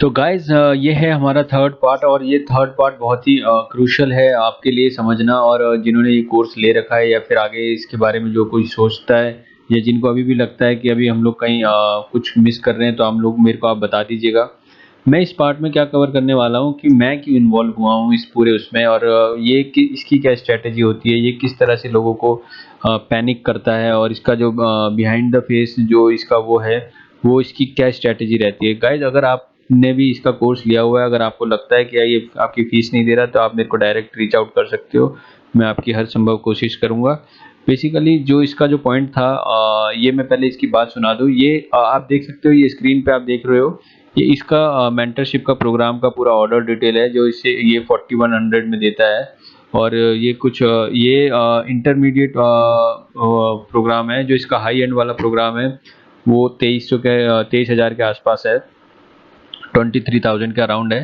तो गाइज़ ये है हमारा थर्ड पार्ट और ये थर्ड पार्ट बहुत ही क्रूशियल है आपके लिए समझना और जिन्होंने ये कोर्स ले रखा है या फिर आगे इसके बारे में जो कोई सोचता है या जिनको अभी भी लगता है कि अभी हम लोग कहीं कुछ मिस कर रहे हैं तो हम लोग मेरे को आप बता दीजिएगा। मैं इस पार्ट में क्या कवर करने वाला हूँ कि मैं क्यों इन्वॉल्व हुआ हूँ इस पूरे उसमें और ये कि इसकी क्या स्ट्रैटेजी होती है, ये किस तरह से लोगों को पैनिक करता है और इसका जो बिहाइंड द फेस जो इसका वो है, वो इसकी क्या स्ट्रैटेजी रहती है। गाइज़ अगर आपने भी इसका कोर्स लिया हुआ है, अगर आपको लगता है कि यार ये आपकी फ़ीस नहीं दे रहा तो आप मेरे को डायरेक्ट रीच आउट कर सकते हो। मैं आपकी हर संभव कोशिश करूँगा। बेसिकली जो इसका जो पॉइंट था ये मैं पहले इसकी बात सुना दूँ। ये आप देख सकते हो, ये स्क्रीन पे आप देख रहे हो, ये इसका मेंटरशिप का प्रोग्राम का पूरा ऑर्डर डिटेल है जो इसे ये 4100 में देता है और ये कुछ ये इंटरमीडिएट प्रोग्राम है। जो इसका हाई एंड वाला प्रोग्राम है वो 2300 के 23,000 के आसपास है, 23,000 के अराउंड है।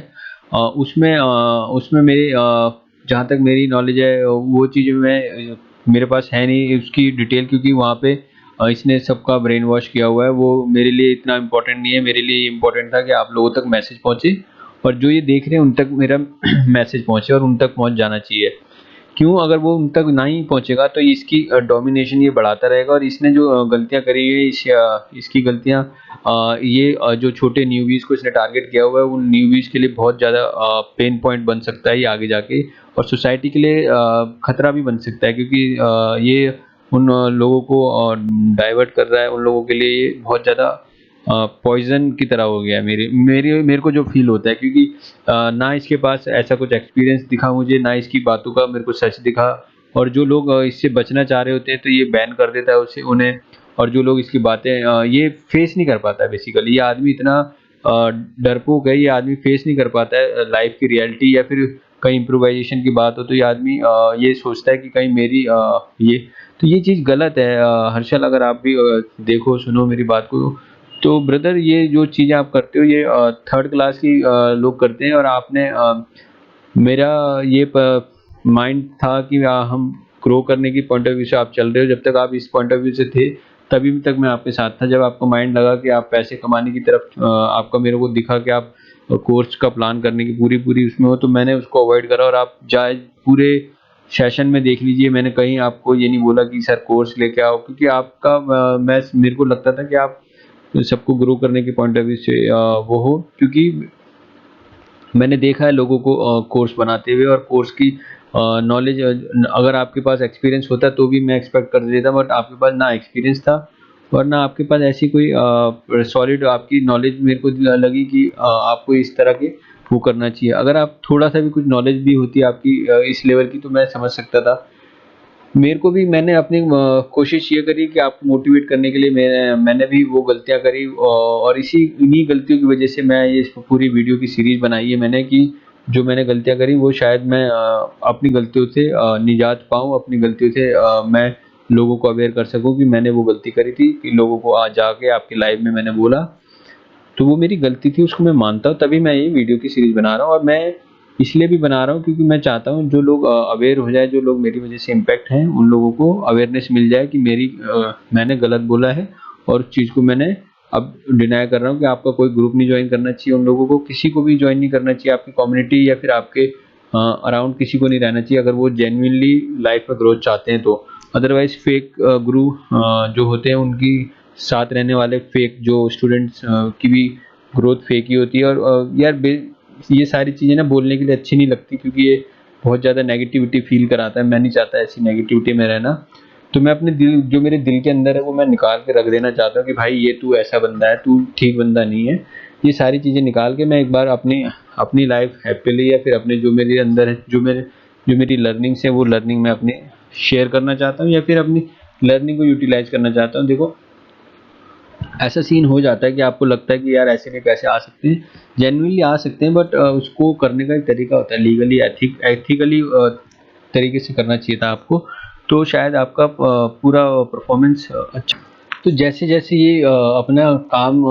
उसमें मेरी जहाँ तक मेरी नॉलेज है वो चीज़ें मेरे पास है नहीं उसकी डिटेल, क्योंकि वहाँ पे इसने सबका ब्रेन वॉश किया हुआ है। वो मेरे लिए इतना इम्पोर्टेंट नहीं है, मेरे लिए इम्पोर्टेंट था कि आप लोगों तक मैसेज पहुँचे और जो ये देख रहे हैं उन तक मेरा मैसेज पहुँचे और उन तक पहुँच जाना चाहिए। क्यों? अगर वो उन तक ना ही पहुँचेगा तो इसकी डोमिनेशन ये बढ़ाता रहेगा और इसने जो गलतियाँ करी है इसकी गलतियाँ ये जो छोटे न्यूबीज़ को इसने टारगेट किया हुआ है उन न्यूबीज़ के लिए बहुत ज़्यादा पेन पॉइंट बन सकता है ये आगे जाके और सोसाइटी के लिए खतरा भी बन सकता है, क्योंकि ये उन लोगों को डाइवर्ट कर रहा है, उन लोगों के लिए ये बहुत ज़्यादा पॉइज़न की तरह हो गया है मेरे को जो फ़ील होता है, क्योंकि ना इसके पास ऐसा कुछ एक्सपीरियंस दिखा मुझे, ना इसकी बातों का मेरे को सच दिखा और जो लोग इससे बचना चाह रहे होते हैं तो ये बैन कर देता है उसे उन्हें और जो लोग इसकी बातें ये फेस नहीं कर पाता है। बेसिकली ये आदमी इतना डरपोक है, ये आदमी फेस नहीं कर पाता है लाइफ़ की रियलिटी या फिर कहीं इम्प्रोवाइज़ेशन की बात हो तो ये आदमी ये सोचता है कि कहीं मेरी ये तो ये चीज़ गलत है। हर्षल अगर आप भी देखो सुनो मेरी बात को, तो ब्रदर ये जो चीज़ें आप करते हो ये थर्ड क्लास की लोग करते हैं और आपने मेरा ये माइंड था कि हम ग्रो करने की पॉइंट ऑफ व्यू से आप चल रहे हो, जब तक आप इस पॉइंट ऑफ व्यू से थे तभी तक मैं आपके साथ था। जब आपको माइंड लगा कि आप पैसे कमाने की तरफ आपका मेरे को दिखा कि आप कोर्स का प्लान करने की पूरी उसमें हो, तो मैंने उसको अवॉइड करा और आप जाए पूरे सेशन में देख लीजिए, मैंने कहीं आपको ये नहीं बोला कि सर कोर्स लेके आओ, क्योंकि आपका मेरे को लगता था कि आप सबको ग्रो करने के पॉइंट ऑफ व्यू से वो हो, क्योंकि मैंने देखा है लोगों को कोर्स बनाते हुए और कोर्स की नॉलेज अगर आपके पास एक्सपीरियंस होता तो भी मैं एक्सपेक्ट कर देता, बट आपके पास ना एक्सपीरियंस था और ना आपके पास ऐसी कोई सॉलिड आपकी नॉलेज मेरे को लगी कि आपको इस तरह के वो करना चाहिए। अगर आप थोड़ा-सा भी कुछ नॉलेज भी होती आपकी इस लेवल की तो मैं समझ सकता था। मेरे को भी मैंने अपनी कोशिश ये करी कि आपको मोटिवेट करने के लिए मैंने भी वो गलतियाँ करी और इन्हीं गलतियों की वज़ह से मैं ये पूरी वीडियो की सीरीज़ बनाई है मैंने कि जो मैंने गलतियाँ करी वो शायद मैं अपनी गलतियों से निजात पाऊँ, अपनी गलतियों से मैं लोगों को अवेयर कर सकूँ कि मैंने वो गलती करी थी, कि लोगों को आज जाके आपकी लाइफ़ में मैंने बोला तो वो मेरी गलती थी, उसको मैं मानता हूँ, तभी मैं ये वीडियो की सीरीज़ बना रहा हूँ और मैं इसलिए भी बना रहा हूँ क्योंकि मैं चाहता हूँ जो लोग अवेयर हो जाए, जो लोग मेरी वज़ह से इम्पैक्ट हैं, उन लोगों को अवेयरनेस मिल जाए कि मैंने गलत बोला है और उस चीज़ को मैंने अब डिनाई कर रहा हूँ कि आपका कोई ग्रुप नहीं जॉइन करना चाहिए, उन लोगों को किसी को भी जॉइन नहीं करना चाहिए, आपकी कम्युनिटी या फिर आपके अराउंड किसी को नहीं रहना चाहिए अगर वो जेन्युइनली लाइफ़ में ग्रोथ चाहते हैं तो। अदरवाइज़ फेक गुरु जो होते हैं उनकी साथ रहने वाले फेक जो स्टूडेंट्स की भी ग्रोथ फेक ही होती है और यार ये सारी चीज़ें ना बोलने के लिए अच्छी नहीं लगती, क्योंकि ये बहुत ज़्यादा नेगेटिविटी फ़ील कराता है, मैं नहीं चाहता ऐसी नेगेटिविटी में रहना। तो मैं अपने दिल जो मेरे दिल के अंदर है वो मैं निकाल के रख देना चाहता हूँ कि भाई ये तू ऐसा बंदा है, तू ठीक बंदा नहीं है। ये सारी चीज़ें निकाल के मैं एक बार अपनी अपनी लाइफ़ हैपीली या फिर अपने जो मेरे अंदर है, जो मेरी लर्निंग्स है वो लर्निंग मैं अपनी शेयर करना चाहता हूँ या फिर अपनी लर्निंग को यूटिलाइज़ करना चाहता हूँ। देखो ऐसा सीन हो जाता है कि आपको लगता है कि यार ऐसे भी पैसे आ सकते हैं, जेन्युइनली आ सकते हैं, बट उसको करने का एक तरीका होता है, लीगली एथिकली तरीके से करना चाहिए था आपको, तो शायद आपका पूरा परफॉर्मेंस अच्छा। तो जैसे-जैसे ये अपना काम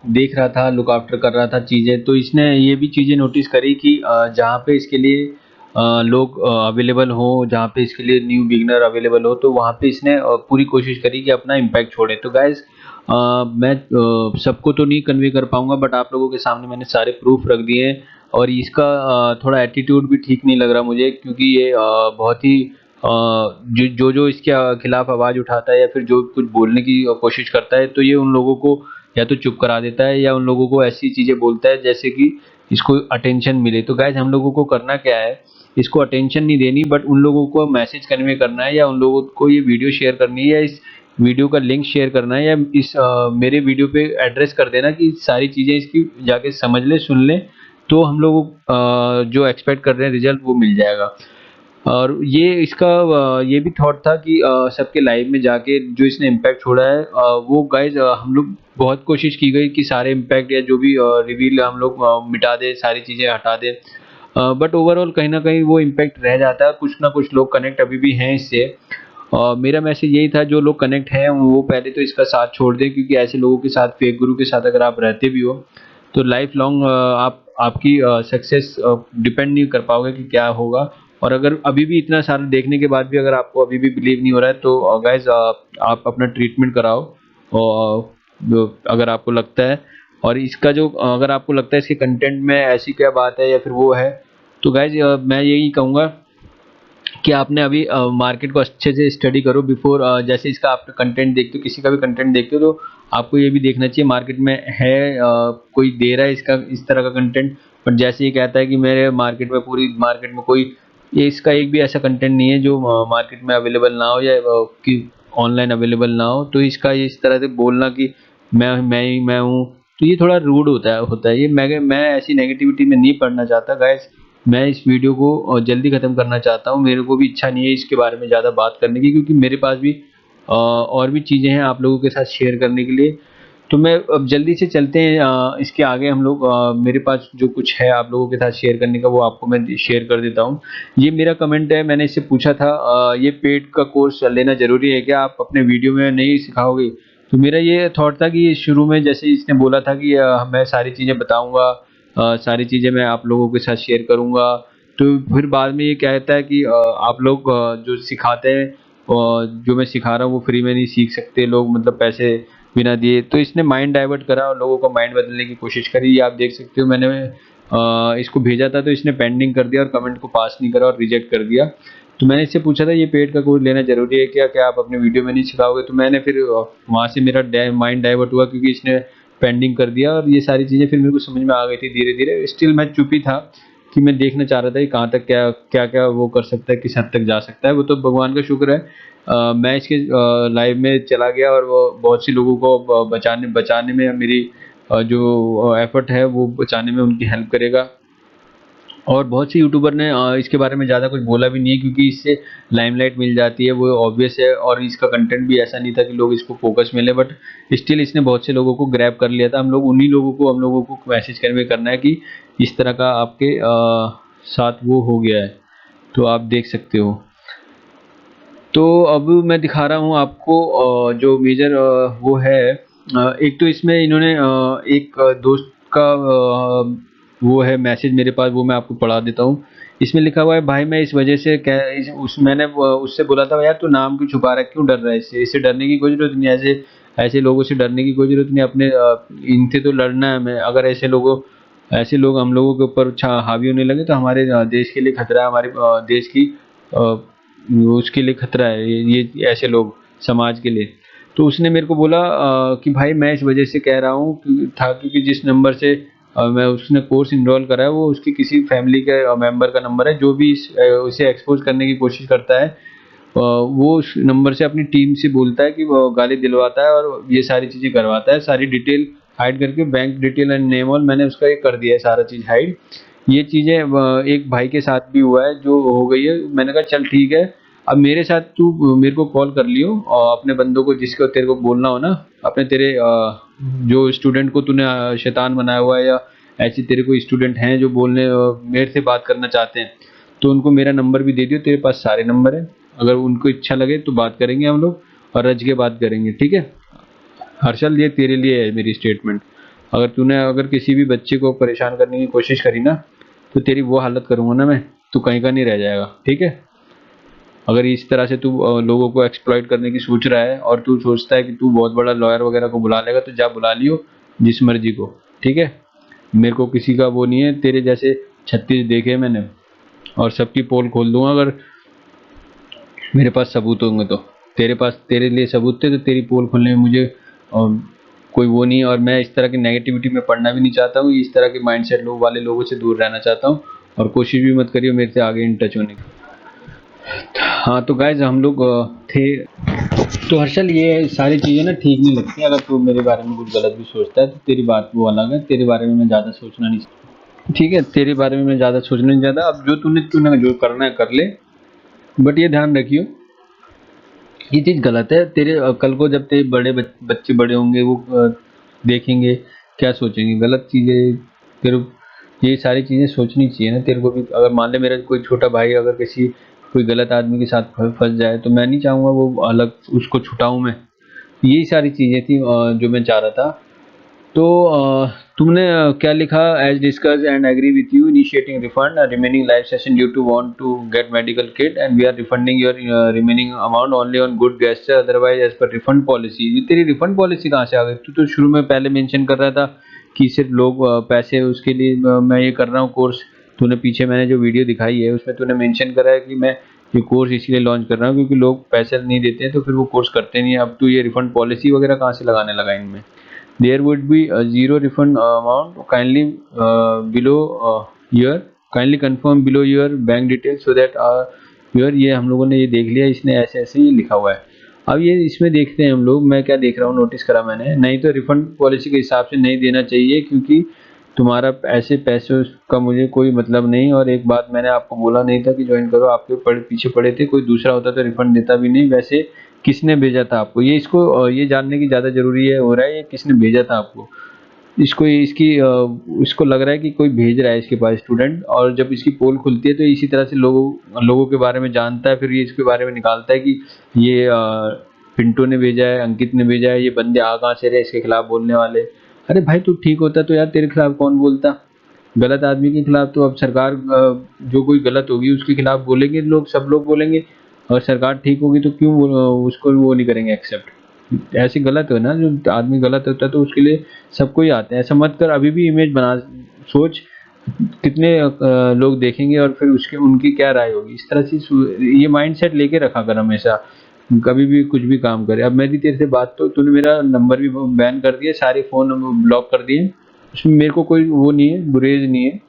देख रहा था, लुक आफ्टर कर रहा था चीज़ें, तो इसने ये भी चीज़ें नोटिस करी कि जहाँ पे इसके लिए लोग अवेलेबल हों, जहाँ पे इसके लिए न्यू बिगिनर अवेलेबल हो, तो वहाँ पे इसने पूरी कोशिश करी कि अपना इम्पैक्ट छोड़े। तो गाइज़ मैं सबको तो नहीं कन्वे कर पाऊँगा, बट आप लोगों के सामने मैंने सारे प्रूफ़ रख दिए हैं। और इसका थोड़ा एटीट्यूड भी ठीक नहीं लग रहा मुझे, क्योंकि ये बहुत ही जो इसके खिलाफ आवाज़ उठाता है या फिर जो कुछ बोलने की कोशिश करता है, तो ये उन लोगों को या तो चुप करा देता है या उन लोगों को ऐसी चीज़ें बोलता है जैसे कि इसको अटेंशन मिले। तो गाइज़, हम लोगों को करना क्या है, इसको अटेंशन नहीं देनी, बट उन लोगों को मैसेज कन्वे करना है, या उन लोगों को ये वीडियो शेयर करनी है, या इस वीडियो का लिंक शेयर करना है, या इस मेरे वीडियो पे एड्रेस कर देना कि सारी चीज़ें इसकी जाके समझ ले, सुन ले, तो हम लोग जो एक्सपेक्ट कर रहे हैं रिज़ल्ट वो मिल जाएगा। और ये इसका ये भी थॉट था कि सबके लाइव में जाके जो इसने इम्पैक्ट छोड़ा है, वो गाइज़ हम लोग बहुत कोशिश की गई कि सारे इम्पैक्ट या जो भी रिवील हम लोग मिटा दें, सारी चीज़ें हटा दें। बट ओवरऑल कहीं न कहीं वो इम्पैक्ट रह जाता है, कुछ ना कुछ लोग कनेक्ट अभी भी हैं इससे। मेरा मैसेज यही था, जो लोग कनेक्ट हैं वो पहले तो इसका साथ छोड़ दें, क्योंकि ऐसे लोगों के साथ, फेक गुरु के साथ अगर आप रहते भी हो, तो लाइफ लॉन्ग आप आपकी सक्सेस डिपेंड नहीं कर पाओगे कि क्या होगा। और अगर अभी भी इतना सारा देखने के बाद भी अगर आपको अभी भी बिलीव नहीं हो रहा है, तो गाइज़ आप अपना ट्रीटमेंट कराओ। और जो अगर आपको लगता है, और इसका जो अगर आपको लगता है इसके कंटेंट में ऐसी क्या बात है या फिर वो है, तो गाइज़ मैं यही कहूँगा कि आपने अभी मार्केट को अच्छे से स्टडी करो बिफोर, जैसे इसका आप कंटेंट देखते हो, किसी का भी कंटेंट देखते हो, तो आपको ये भी देखना चाहिए मार्केट में है कोई दे रहा है इसका इस तरह का कंटेंट। बट जैसे ये कहता है कि मेरे मार्केट में, पूरी मार्केट में कोई ये इसका एक भी ऐसा कंटेंट नहीं है जो मार्केट में अवेलेबल ना हो, या कि ऑनलाइन अवेलेबल ना हो, तो इसका ये इस तरह से बोलना कि मैं हूँ, तो ये थोड़ा रूड होता है ये। मैं ऐसी नेगेटिविटी में नहीं पड़ना चाहता गाइस। मैं इस वीडियो को जल्दी ख़त्म करना चाहता हूँ। मेरे को भी इच्छा नहीं है इसके बारे में ज़्यादा बात करने की, क्योंकि मेरे पास भी और भी चीज़ें हैं आप लोगों के साथ शेयर करने के लिए। तो मैं अब जल्दी से चलते हैं इसके आगे हम लोग, मेरे पास जो कुछ है आप लोगों के साथ शेयर करने का, वो आपको मैं शेयर कर देता हूँ। ये मेरा कमेंट है, मैंने इससे पूछा था ये पेड का कोर्स लेना ज़रूरी है क्या? आप अपने वीडियो में नहीं सिखाओगे? तो मेरा ये थॉट था कि शुरू में जैसे इसने बोला था कि मैं सारी चीज़ें बताऊँगा, सारी चीज़ें मैं आप लोगों के साथ शेयर करूँगा। तो फिर बाद में ये कहता है कि आप लोग जो सिखाते हैं, जो मैं सिखा रहा हूँ वो फ्री में नहीं सीख सकते लोग, मतलब पैसे बिना दिए। तो इसने माइंड डाइवर्ट करा और लोगों का माइंड बदलने की कोशिश करी। ये आप देख सकते हो, मैंने इसको भेजा था तो इसने पेंडिंग कर दिया और कमेंट को पास नहीं करा और रिजेक्ट कर दिया। तो मैंने इससे पूछा था ये पेड का कोर्स लेना ज़रूरी है क्या? क्या आप अपने वीडियो में नहीं सिखाओगे? तो मैंने फिर वहाँ से मेरा माइंड डाइवर्ट हुआ, क्योंकि इसने पेंडिंग कर दिया, और ये सारी चीज़ें फिर मेरे को समझ में आ गई थी धीरे-धीरे। स्टिल मैं चुप ही था कि मैं देखना चाह रहा था कि कहाँ तक क्या-क्या वो कर सकता है, किस हद तक जा सकता है। वो तो भगवान का शुक्र है, मैं इसके लाइव में चला गया और वो बहुत सी लोगों को बचाने बचाने में मेरी जो एफर्ट है वो बचाने में उनकी हेल्प करेगा। और बहुत से यूट्यूबर ने इसके बारे में ज़्यादा कुछ बोला भी नहीं है, क्योंकि इससे लाइमलाइट मिल जाती है, वो ऑब्वियस है। और इसका कंटेंट भी ऐसा नहीं था कि लोग इसको फोकस मिले, बट स्टिल इसने बहुत से लोगों को ग्रैब कर लिया था। हम लोगों को मैसेज कन्वे करना है कि इस तरह का आपके साथ वो हो गया है, तो आप देख सकते हो। तो अब मैं दिखा रहा हूँ आपको जो मेजर वो है। एक तो इसमें इन्होंने एक दोस्त का वो है मैसेज मेरे पास, वो मैं आपको पढ़ा देता हूँ। इसमें लिखा हुआ है, भाई मैं इस वजह से क्या इस उस मैंने उससे बोला था, यार तू नाम क्यों छुपा रहा है, क्यों डर रहा है इससे डरने की कोई ज़रूरत नहीं है, ऐसे ऐसे लोगों से डरने की कोई ज़रूरत नहीं है। अपने इनसे तो लड़ना है हमें। अगर ऐसे लोग हम लोगों के ऊपर हावी होने लगे, तो हमारे देश के लिए खतरा है, हमारे देश की अ, उसके लिए खतरा है, ये ऐसे लोग समाज के लिए। तो उसने मेरे को बोला कि भाई मैं इस वजह से कह रहा हूँ क्योंकि जिस नंबर से मैं उसने कोर्स इनरोल करा है, वो उसकी किसी फैमिली के मेंबर का नंबर है, जो भी उसे एक्सपोज करने की कोशिश करता है, वो उस नंबर से अपनी टीम से बोलता है कि वो गाली दिलवाता है और ये सारी चीज़ें करवाता है, सारी डिटेल हाइड करके, bank detail and name all मैंने उसका ये कर दिया है सारा चीज़ हाइड। ये चीज़ें एक भाई के साथ भी हुआ है, जो हो गई है। मैंने कहा चल ठीक है, अब मेरे साथ तू मेरे को कॉल कर लियो, और अपने बंदों को जिसको तेरे को बोलना हो ना, अपने तेरे जो स्टूडेंट को तूने शैतान बनाया हुआ है, या ऐसे तेरे कोई स्टूडेंट हैं जो मेरे से बात करना चाहते हैं, तो उनको मेरा नंबर भी दे दियो, तेरे पास सारे नंबर हैं। अगर उनको इच्छा लगे तो बात करेंगे हम लोग, और रज के बात करेंगे, ठीक है? हर्षल, ये तेरे लिए है मेरी स्टेटमेंट। अगर किसी भी बच्चे को परेशान करने की कोशिश करी ना, तो तेरी वो हालत करूँगा ना मैं, तू कहीं का नहीं रह जाएगा, ठीक है? अगर इस तरह से तू लोगों को एक्सप्लॉइट करने की सोच रहा है और तू सोचता है कि तू बहुत बड़ा लॉयर वगैरह को बुला लेगा, तो जा बुला लियो जिस मर्जी को, ठीक है। मेरे को किसी का वो नहीं है, तेरे जैसे 36 देखे मैंने और सबकी पोल खोल दूंगा अगर मेरे पास सबूत होंगे तो। तेरे पास तेरे लिए सबूत थे तो तेरी पोल खोलने में मुझे कोई वो नहीं है, और मैं इस तरह की नेगेटिविटी में पढ़ना भी नहीं चाहता हूँ। इस तरह के माइंडसेट वाले लोगों से दूर रहना चाहता हूँ, और कोशिश भी मत करिए मेरे से आगे इन टच होने की। हाँ तो गाइज हम लोग थे। तो हर्षल ये सारी चीज़ें ना ठीक नहीं लगती। अगर तू मेरे बारे में कुछ गलत भी सोचता है तो तेरी बात वो अलग है, तेरे बारे में मैं ज़्यादा सोचना नहीं, ठीक है, तेरे बारे में मैं ज़्यादा सोचना नहीं चाहता। अब जो तूने तूने जो करना है कर ले, बट ये ध्यान रखियो ये चीज़ गलत है। तेरे कल को जब तेरे बड़े बच्चे बड़े होंगे, वो देखेंगे, क्या सोचेंगे, गलत चीज़ें। तेरे ये सारी चीज़ें सोचनी चाहिए ना तेरे को भी। अगर मान ले मेरा कोई छोटा भाई अगर किसी कोई गलत आदमी के साथ फंस जाए तो मैं नहीं चाहूँगा वो अलग उसको छुटाऊँ मैं। यही सारी चीज़ें थी जो मैं चाह रहा था। तो तुमने क्या लिखा, as discuss and agree with you initiating refund remaining live session due to want to get medical kit and we are refunding your remaining amount only on good gesture otherwise as per refund policy. ये तेरी refund policy कहाँ से आ गई? तू तो शुरू में पहले मेंशन कर रहा था कि सिर्फ लोग पैसे उसके लिए मैं ये कर रहा हूँ कोर्स। तूने पीछे मैंने जो वीडियो दिखाई है उसमें तूने मेंशन करा है कि मैं ये कोर्स इसलिए लॉन्च कर रहा हूँ क्योंकि लोग पैसे नहीं देते हैं तो फिर वो कोर्स करते नहीं है। अब तू ये रिफंड पॉलिसी वगैरह कहाँ से लगाने लगा इनमें? There would be a zero refund amount. Kindly confirm below your bank details so that your ये हम लोगों ने ये देख लिया, इसने ऐसे ऐसे ये लिखा हुआ है। अब ये इसमें देखते हैं हम लोग, मैं क्या देख रहा हूँ नोटिस करा मैंने, नहीं तो रिफंड पॉलिसी के हिसाब से नहीं देना चाहिए क्योंकि तुम्हारा ऐसे पैसे का मुझे कोई मतलब नहीं। और एक बात मैंने आपको बोला नहीं था कि ज्वाइन करो, आपके पीछे पड़े थे, कोई दूसरा होता तो रिफंड देता भी नहीं। वैसे किसने भेजा था आपको ये? इसको ये जानने की ज़्यादा ज़रूरी है हो रहा है ये किसने भेजा था आपको इसको? इसको लग रहा है कि कोई भेज रहा है इसके पास स्टूडेंट, और जब इसकी पोल खुलती है तो इसी तरह से लोगों के बारे में जानता है, फिर ये इसके बारे में निकालता है कि ये पिंटू ने भेजा है, अंकित ने भेजा है, ये बंदे आ कहाँ से रहे इसके खिलाफ बोलने वाले। अरे भाई तू ठीक होता तो यार तेरे खिलाफ कौन बोलता? गलत आदमी के खिलाफ तो अब सरकार जो कोई गलत होगी उसके खिलाफ बोलेंगे लोग, सब लोग बोलेंगे। और सरकार ठीक होगी तो क्यों उसको वो नहीं करेंगे एक्सेप्ट? ऐसे गलत है ना, जो आदमी गलत होता है तो उसके लिए सबको ही आते हैं। ऐसा मत कर, अभी भी इमेज बना सोच कितने लोग देखेंगे और फिर उसके उनकी क्या राय होगी। इस तरह से ये माइंडसेट लेके रखा कर हमेशा, कभी भी कुछ भी काम करे। अब मेरी तेरे से बात, तो तूने मेरा नंबर भी बैन कर दिया, सारे फ़ोन ब्लॉक कर दिए, उसमें मेरे को कोई वो नहीं है, गुरेज नहीं है।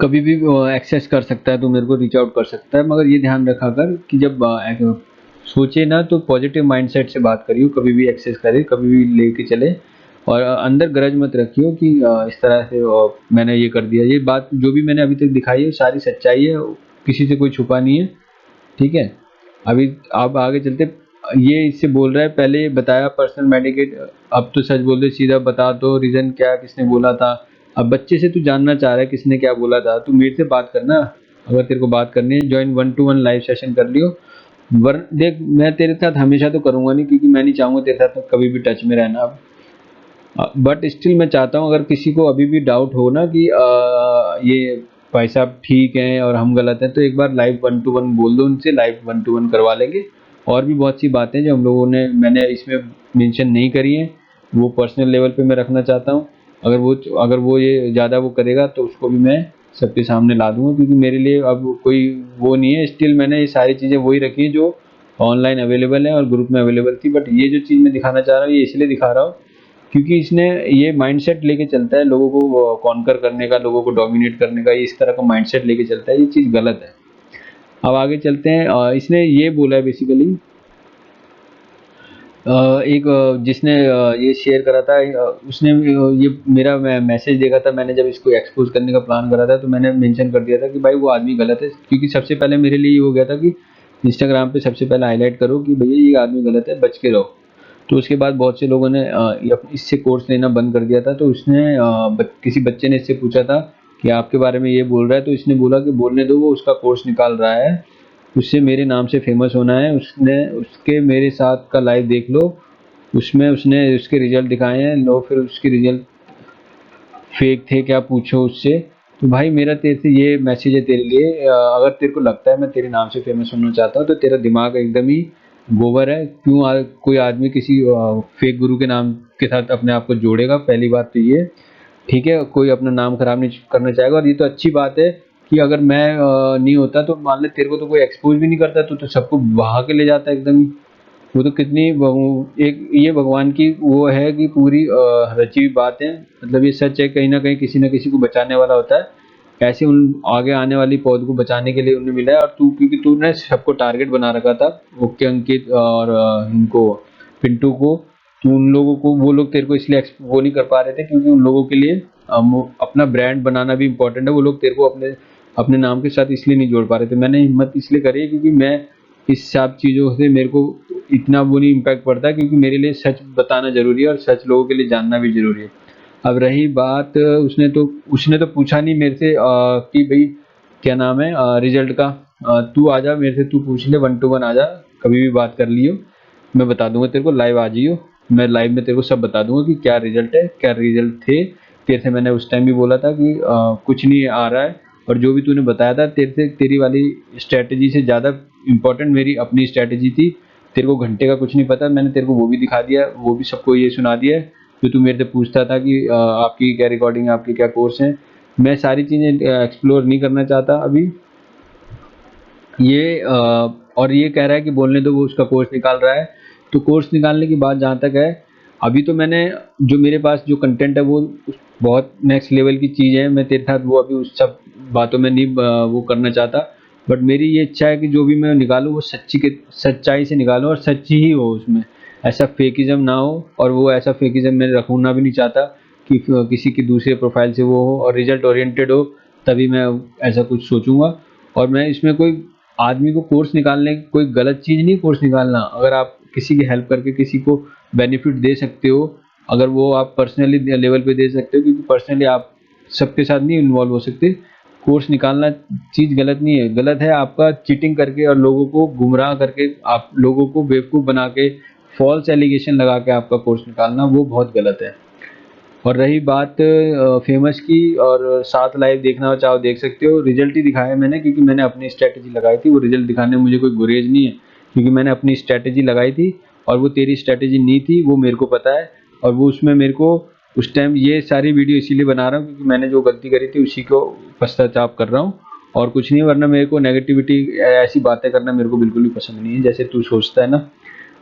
कभी भी एक्सेस कर सकता है तो मेरे को रीच आउट कर सकता है, मगर ये ध्यान रखा कर कि जब सोचे ना तो पॉजिटिव माइंडसेट से बात करियो, कभी भी एक्सेस करे, कभी भी लेके चले। और अंदर ग्रज मत रखियो कि इस तरह से मैंने ये कर दिया। ये बात जो भी मैंने अभी तक दिखाई है सारी सच्चाई है, किसी से कोई छुपा नहीं है, ठीक है। अभी आप आगे चलते, ये इससे बोल रहा है पहले ये बताया पर्सनल मेडिकेट, अब तो सच बोल दे, सीधा बता दो रीज़न क्या, किसने बोला था। अब बच्चे से तू जानना चाह रहा है किसने क्या बोला था, तू मेरे से बात करना। अगर तेरे को बात करनी है ज्वाइन 1-to-1 लाइव सेशन कर लियो। देख मैं तेरे साथ हमेशा तो करूँगा नहीं क्योंकि मैं नहीं चाहूँगा तेरे साथ कभी भी टच में रहना। बट स्टिल मैं चाहता हूँ अगर किसी को अभी भी डाउट हो ना कि ये भाई साहब ठीक हैं और हम गलत हैं, तो एक बार लाइव 1-to-1 बोल दो उनसे, लाइव 1-to-1 करवा लेंगे। और भी बहुत सी बातें जो हम लोगों ने मैंने इसमें मेंशन नहीं करी हैं, वो पर्सनल लेवल पे मैं रखना चाहता हूँ। अगर वो ये ज़्यादा वो करेगा तो उसको भी मैं सबके सामने ला दूँगा, क्योंकि मेरे लिए अब कोई वो नहीं है। स्टिल मैंने ये सारी चीज़ें वही रखी हैं जो ऑनलाइन अवेलेबल है और ग्रुप में अवेलेबल थी। बट ये जो चीज़ मैं दिखाना चाह रहा हूँ ये इसलिए दिखा रहा हूँ क्योंकि इसने ये माइंडसेट लेके चलता है लोगों को कॉन्कर करने का, लोगों को डोमिनेट करने का, ये इस तरह का माइंडसेट लेके चलता है, ये चीज़ गलत है। अब आगे चलते हैं। इसने ये बोला है बेसिकली, एक जिसने ये शेयर करा था, उसने ये मेरा मैसेज देखा था। मैंने जब इसको एक्सपोज करने का प्लान करा था तो मैंने मेंशन कर दिया था कि भाई वो आदमी गलत है, क्योंकि सबसे पहले मेरे लिए ये हो गया था कि इंस्टाग्राम पे सबसे पहले हाईलाइट करो कि भैया ये आदमी गलत है, बच के रहो। तो उसके बाद बहुत से लोगों ने इससे कोर्स लेना बंद कर दिया था। तो उसने किसी बच्चे ने इससे पूछा था कि आपके बारे में ये बोल रहा है, तो इसने बोला कि बोलने दो, वो उसका कोर्स निकाल रहा है, उससे मेरे नाम से फेमस होना है। उसने उसके मेरे साथ का लाइव देख लो, उसमें उसने उसके रिजल्ट दिखाए हैं, लो फिर उसके रिजल्ट फेक थे क्या पूछो उससे। तो भाई मेरा तेरे से ये मैसेज है तेरे लिए, अगर तेरे को लगता है मैं तेरे नाम से फेमस होना चाहता हूँ तो तेरा दिमाग एकदम ही गोबर है। क्यों कोई आदमी किसी फेक गुरु के नाम के साथ अपने आप को जोड़ेगा? पहली बात तो ये, ठीक है, कोई अपना नाम खराब नहीं करना चाहेगा। और ये तो अच्छी बात है कि अगर मैं नहीं होता तो मान ले तेरे को तो कोई एक्सपोज भी नहीं करता, तो सबको बहा के ले जाता एकदम ही। वो तो कितनी एक ये भगवान की वो है कि पूरी रची हुई बात है, मतलब ये सच है, कहीं ना कहीं किसी ना किसी को बचाने वाला होता है। ऐसे उन आगे आने वाली पौध को बचाने के लिए उन्हें मिला है। और तू, क्योंकि तूने सबको टारगेट बना रखा था, ओके अंकित और इनको पिंटू को, तो उन लोगों को, वो लोग तेरे को इसलिए वो नहीं कर पा रहे थे क्योंकि उन लोगों के लिए अपना ब्रांड बनाना भी इम्पोर्टेंट है। वो लोग तेरे को अपने अपने नाम के साथ इसलिए नहीं जोड़ पा रहे थे। मैंने हिम्मत इसलिए करी है क्योंकि मैं इस सब चीज़ों से मेरे को इतना वो नहीं इम्पैक्ट पड़ता है, क्योंकि मेरे लिए सच बताना ज़रूरी है और सच लोगों के लिए जानना भी ज़रूरी है। अब रही बात, उसने तो पूछा नहीं मेरे से कि भाई क्या नाम है रिजल्ट का। तू आ जा मेरे से, तू पूछ ले, 1 to 1 आ जा, कभी भी बात कर लियो, मैं बता दूंगा तेरे को। लाइव आ जाइयो, मैं लाइव में तेरे को सब बता दूंगा कि क्या रिजल्ट है, क्या रिजल्ट थे। तेरे से मैंने उस टाइम भी बोला था कि कुछ नहीं आ रहा है, और जो भी तूने बताया था तेरे से, तेरी वाली स्ट्रैटेजी से ज़्यादा इम्पोर्टेंट मेरी अपनी स्ट्रैटेजी थी। तेरे को घंटे का कुछ नहीं पता, मैंने तेरे को वो भी दिखा दिया, वो भी सबको ये सुना दिया है जो तू मेरे से पूछता था कि आपकी क्या रिकॉर्डिंग है, आपके क्या कोर्स हैं। मैं सारी चीज़ें एक्सप्लोर नहीं करना चाहता अभी। ये और ये कह रहा है कि बोलने दो, वो उसका कोर्स निकाल रहा है। तो कोर्स निकालने की बात जहाँ तक है, अभी तो मैंने, जो मेरे पास जो कंटेंट है वो बहुत नेक्स्ट लेवल की चीज़ है। मैं तेरे साथ वो अभी उस सब बातों में नहीं वो करना चाहता। बट मेरी ये इच्छा है कि जो भी मैं निकालूँ वो सच्चाई से निकालूँ और सच्ची ही हो उसमें, ऐसा फेकिज्म ना हो। और वो ऐसा फेकिज्म मैं रखना भी नहीं चाहता कि किसी की दूसरे प्रोफाइल से वो हो, और रिजल्ट ओरिएंटेड हो, तभी मैं ऐसा कुछ सोचूंगा। और मैं इसमें कोई आदमी को कोर्स निकालने की कोई गलत चीज़ नहीं, कोर्स निकालना। अगर आप किसी की हेल्प करके किसी को बेनिफिट दे सकते हो, अगर वो आप पर्सनली लेवल पे दे सकते हो, क्योंकि पर्सनली आप सबके साथ नहीं इन्वॉल्व हो सकते। कोर्स निकालना चीज़ गलत नहीं है, गलत है आपका चीटिंग करके और लोगों को गुमराह करके, आप लोगों को बेवकूफ़ बना के फॉल्स एलिगेशन लगा के आपका कोर्स निकालना, वो बहुत गलत है। और रही बात फेमस की, और साथ लाइव देखना चाहो देख सकते हो। रिजल्ट ही दिखाया मैंने क्योंकि मैंने अपनी स्ट्रैटेजी लगाई थी। वो रिजल्ट दिखाने में मुझे कोई गुरेज नहीं है, क्योंकि मैंने अपनी स्ट्रैटेजी लगाई थी और वो तेरी स्ट्रैटेजी नहीं थी, वो मेरे को पता है। और वो उसमें मेरे को उस टाइम, ये सारी वीडियो इसीलिए बना रहा हूँ क्योंकि मैंने जो गलती करी थी उसी को पश्चाताप कर रहा हूँ, और कुछ नहीं। वरना मेरे को नेगेटिविटी, ऐसी बातें करना मेरे को बिल्कुल भी पसंद नहीं है जैसे तू सोचता है ना।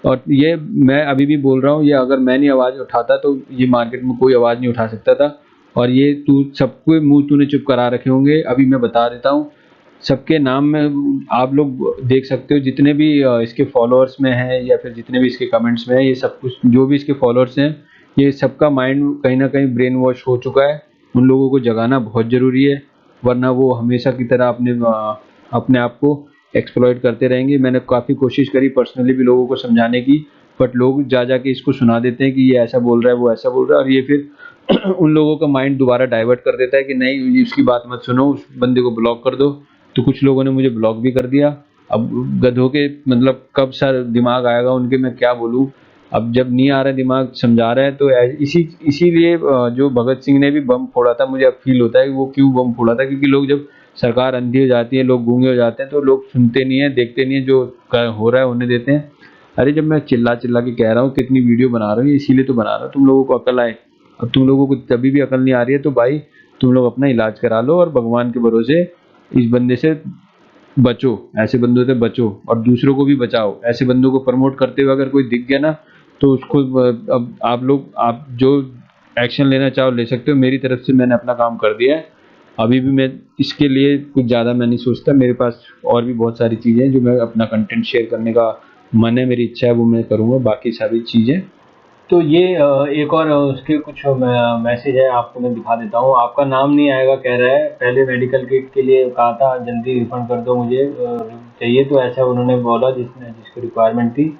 और ये मैं अभी भी बोल रहा हूँ, ये अगर मैं नहीं आवाज़ उठाता तो ये मार्केट में कोई आवाज़ नहीं उठा सकता था। और ये तू सबके मुंह तूने चुप करा रखे होंगे, अभी मैं बता देता हूँ सबके नाम में। आप लोग देख सकते हो जितने भी इसके फॉलोअर्स में हैं या फिर जितने भी इसके कमेंट्स में हैं, ये सब कुछ जो भी इसके फॉलोअर्स हैं, ये सबका माइंड कहीं ना कहीं ब्रेन वॉश हो चुका है। उन लोगों को जगाना बहुत ज़रूरी है, वरना वो हमेशा की तरह अपने आप को एक्सप्लॉइट करते रहेंगे। मैंने काफ़ी कोशिश करी पर्सनली भी लोगों को समझाने की, बट लोग जा के इसको सुना देते हैं कि ये ऐसा बोल रहा है, वो ऐसा बोल रहा है, और ये फिर उन लोगों का माइंड दोबारा डाइवर्ट कर देता है कि नहीं, ये उसकी बात मत सुनो, उस बंदे को ब्लॉक कर दो। तो कुछ लोगों ने मुझे ब्लॉक भी कर दिया। अब गधों के मतलब कब सर दिमाग आएगा उनके, मैं क्या बोलूँ। अब जब नहीं आ रहा दिमाग, समझा रहा है तो इसीलिए जो भगत सिंह ने भी बम फोड़ा था, मुझे अब फील होता है कि वो क्यों बम फोड़ा था, क्योंकि लोग जब सरकार अंधी हो जाती है, लोग गूंगे हो जाते हैं, तो लोग सुनते नहीं है, देखते नहीं है, जो हो रहा है होने देते हैं। अरे जब मैं चिल्ला चिल्ला के कह रहा हूँ कितनी वीडियो बना रहा हूँ, इसीलिए तो बना रहा हूँ तुम लोगों को अकल आए। अब तुम लोगों को तभी भी अकल नहीं आ रही है तो भाई तुम लोग अपना इलाज करा लो, और भगवान के भरोसे इस बंदे से बचो, ऐसे बंदों से बचो और दूसरों को भी बचाओ। ऐसे बंदों को प्रमोट करते हुए अगर कोई दिख गया ना, तो उसको अब आप जो एक्शन लेना चाहो ले सकते हो। मेरी तरफ से मैंने अपना काम कर दिया है। अभी भी मैं इसके लिए कुछ ज़्यादा मैं नहीं सोचता, मेरे पास और भी बहुत सारी चीज़ें हैं जो मैं अपना कंटेंट शेयर करने का मन है, मेरी इच्छा है, वो मैं करूँगा, बाकी सारी चीज़ें। तो ये एक और उसके कुछ मैसेज है, आपको मैं दिखा देता हूँ। आपका नाम नहीं आएगा कह रहा है, पहले मेडिकल किट के लिए कहा था, जल्दी रिफंड कर दो मुझे चाहिए, तो ऐसा उन्होंने बोला जिसकी रिक्वायरमेंट थी।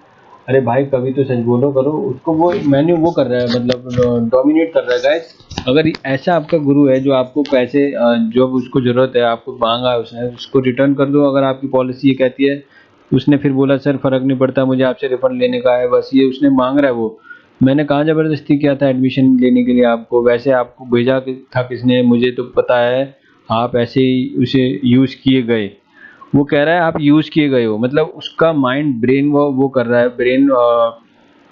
अरे भाई कभी तो सच बोलो करो उसको, वो मैन्यू वो कर रहा है, मतलब डोमिनेट कर रहा है गाइस। अगर ऐसा आपका गुरु है जो आपको पैसे जब उसको जरूरत है, आपको मांगा है उसने, उसको रिटर्न कर दो। अगर आपकी पॉलिसी ये कहती है, उसने फिर बोला सर फर्क नहीं पड़ता मुझे आपसे रिफंड लेने का है, बस ये उसने मांग रहा है वो। मैंने कहाँ ज़बरदस्ती किया था एडमिशन लेने के लिए आपको? वैसे आपको भेजा था किसने मुझे तो पता है। आप ऐसे ही उसे यूज़ किए गए। वो कह रहा है आप यूज़ किए गए हो, मतलब उसका माइंड ब्रेन वो कर रहा है, ब्रेन